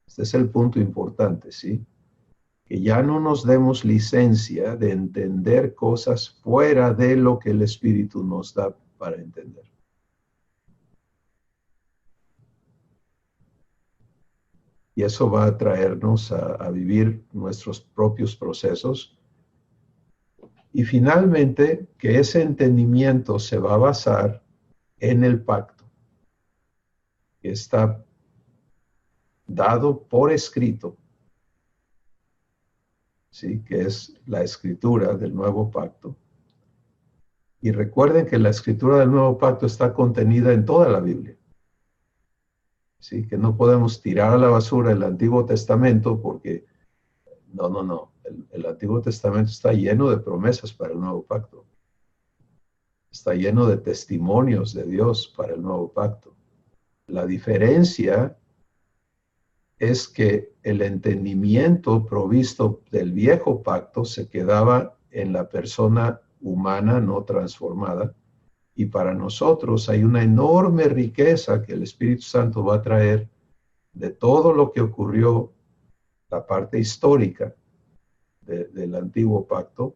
Este es el punto importante, ¿sí? Que ya no nos demos licencia de entender cosas fuera de lo que el Espíritu nos da para entender. Y eso va a traernos a vivir nuestros propios procesos. Y finalmente, que ese entendimiento se va a basar en el pacto, que está dado por escrito, ¿sí? Que es la escritura del nuevo pacto. Y recuerden que la escritura del nuevo pacto está contenida en toda la Biblia. ¿Sí? Que no podemos tirar a la basura el Antiguo Testamento porque, no. El Antiguo Testamento está lleno de promesas para el nuevo pacto. Está lleno de testimonios de Dios para el nuevo pacto. La diferencia es que el entendimiento provisto del viejo pacto se quedaba en la persona humana no transformada, y para nosotros hay una enorme riqueza que el Espíritu Santo va a traer de todo lo que ocurrió, la parte histórica del antiguo pacto,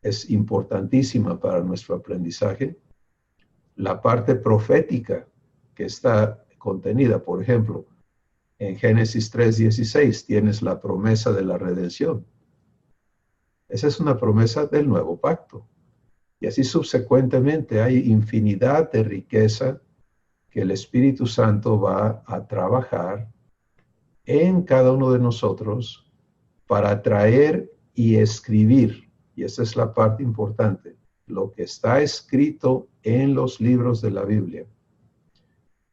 es importantísima para nuestro aprendizaje. La parte profética que está contenida, por ejemplo, en Génesis 3:16 tienes la promesa de la redención. Esa es una promesa del nuevo pacto. Y así subsecuentemente hay infinidad de riqueza que el Espíritu Santo va a trabajar en cada uno de nosotros para traer y escribir. Y esa es la parte importante. Lo que está escrito en los libros de la Biblia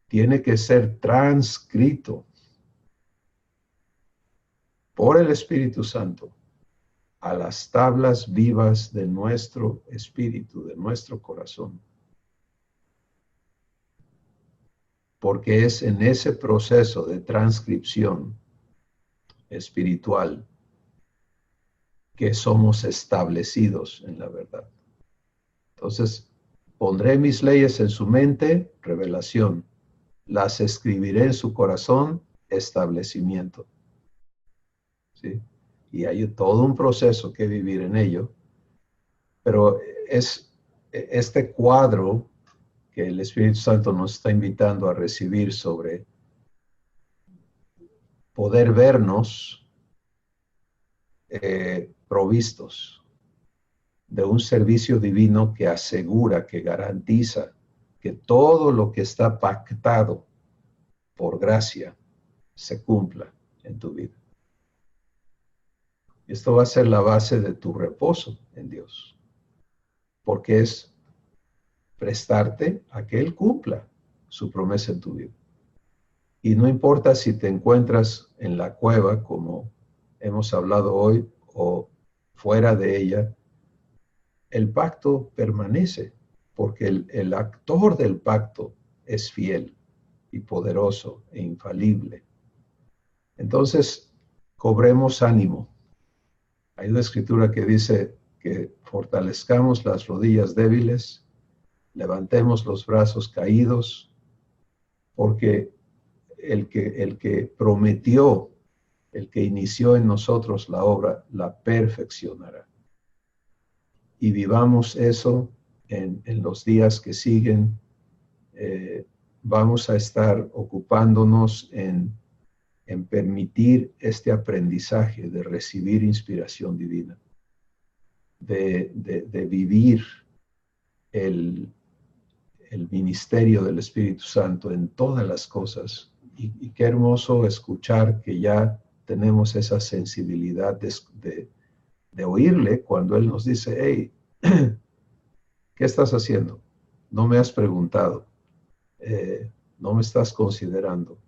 tiene que ser transcrito por el Espíritu Santo a las tablas vivas de nuestro espíritu, de nuestro corazón. Porque es en ese proceso de transcripción espiritual que somos establecidos en la verdad. Entonces, pondré mis leyes en su mente, revelación. Las escribiré en su corazón, establecimiento. ¿Sí? Y hay todo un proceso que vivir en ello, pero es este cuadro que el Espíritu Santo nos está invitando a recibir sobre poder vernos provistos de un servicio divino que asegura, que garantiza que todo lo que está pactado por gracia, se cumpla en tu vida. Esto va a ser la base de tu reposo en Dios, porque es prestarte a que Él cumpla su promesa en tu vida. Y no importa si te encuentras en la cueva, como hemos hablado hoy, o fuera de ella, el pacto permanece, porque el actor del pacto es fiel y poderoso e infalible. Entonces, cobremos ánimo. Hay una escritura que dice que fortalezcamos las rodillas débiles, levantemos los brazos caídos, porque el que prometió, el que inició en nosotros la obra, la perfeccionará. Y vivamos eso en los días que siguen. Vamos a estar ocupándonos en permitir este aprendizaje de recibir inspiración divina, de vivir el ministerio del Espíritu Santo en todas las cosas. Y qué hermoso escuchar que ya tenemos esa sensibilidad de oírle cuando Él nos dice, hey, ¿qué estás haciendo? No me has preguntado, no me estás considerando.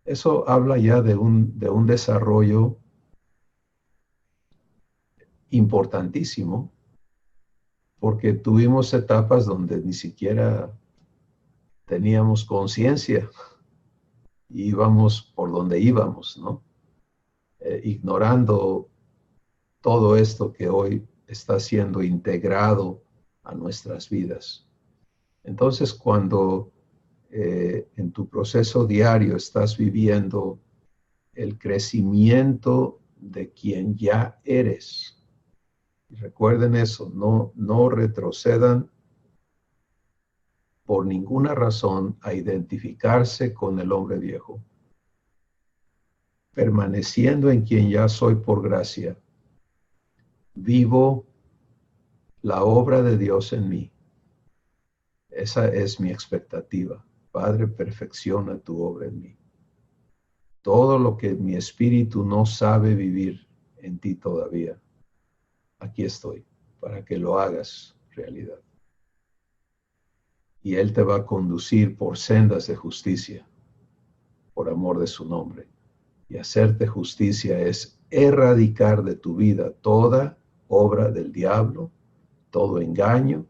Eso habla ya de un desarrollo importantísimo, porque tuvimos etapas donde ni siquiera teníamos conciencia, íbamos por donde íbamos, ¿no? Ignorando todo esto que hoy está siendo integrado a nuestras vidas. Entonces, cuando en tu proceso diario estás viviendo el crecimiento de quien ya eres, y recuerden eso, no retrocedan por ninguna razón a identificarse con el hombre viejo, permaneciendo en quien ya soy por gracia, vivo la obra de Dios en mí. Esa es mi expectativa. Padre, perfecciona tu obra en mí. Todo lo que mi espíritu no sabe vivir en ti todavía, aquí estoy, para que lo hagas realidad. Y Él te va a conducir por sendas de justicia, por amor de su nombre. Y hacerte justicia es erradicar de tu vida toda obra del diablo, todo engaño,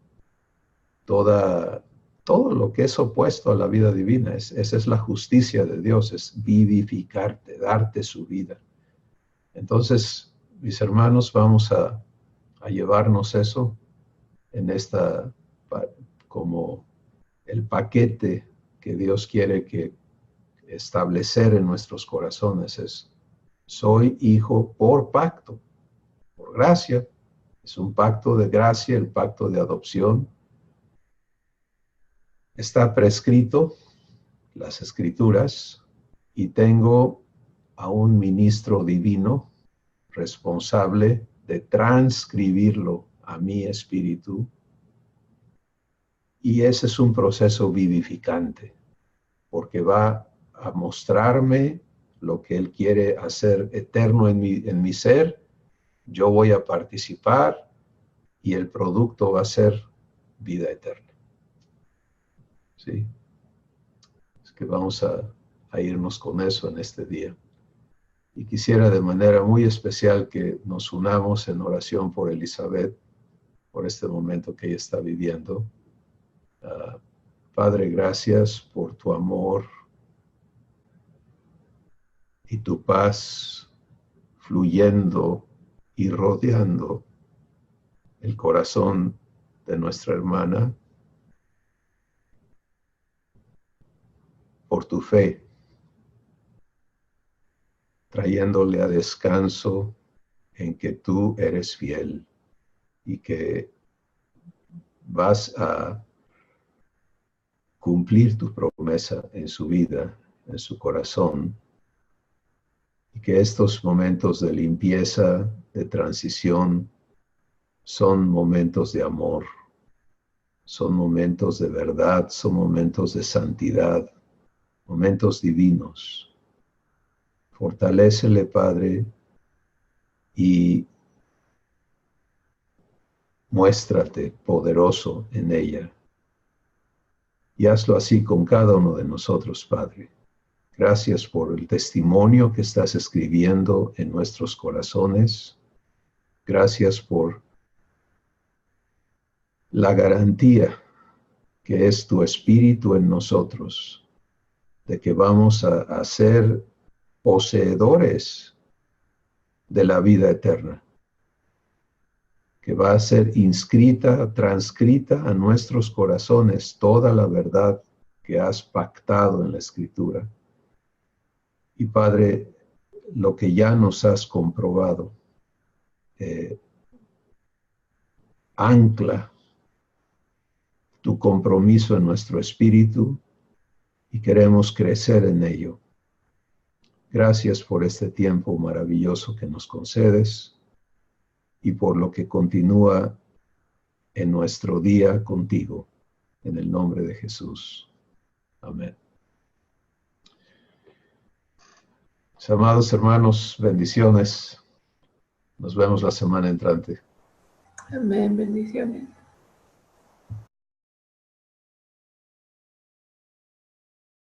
todo lo que es opuesto a la vida divina. Esa es la justicia de Dios, es vivificarte, darte su vida. Entonces, mis hermanos, vamos a llevarnos eso en esta, como el paquete que Dios quiere que establecer en nuestros corazones es: soy hijo por pacto, por gracia. Es un pacto de gracia, el pacto de adopción. Está prescrito, las escrituras, y tengo a un ministro divino responsable de transcribirlo a mi espíritu. Y ese es un proceso vivificante, porque va a mostrarme lo que Él quiere hacer eterno en mi ser. Yo voy a participar y el producto va a ser vida eterna. ¿Sí? Es que vamos a irnos con eso en este día. Y quisiera de manera muy especial que nos unamos en oración por Elizabeth, por este momento que ella está viviendo. Padre, gracias por tu amor y tu paz fluyendo y rodeando el corazón de nuestra hermana, por tu fe, trayéndole a descanso en que tú eres fiel y que vas a cumplir tu promesa en su vida, en su corazón, y que estos momentos de limpieza, de transición, son momentos de amor, son momentos de verdad, son momentos de santidad, momentos divinos. Fortalécele, Padre, y muéstrate poderoso en ella. Y hazlo así con cada uno de nosotros, Padre. Gracias por el testimonio que estás escribiendo en nuestros corazones. Gracias por la garantía que es tu Espíritu en nosotros, de que vamos a ser poseedores de la vida eterna, que va a ser inscrita, transcrita a nuestros corazones toda la verdad que has pactado en la Escritura. Y Padre, lo que ya nos has comprobado, ancla tu compromiso en nuestro espíritu y queremos crecer en ello. Gracias por este tiempo maravilloso que nos concedes y por lo que continúa en nuestro día contigo. En el nombre de Jesús. Amén. Mis amados hermanos, bendiciones. Nos vemos la semana entrante. Amén, bendiciones.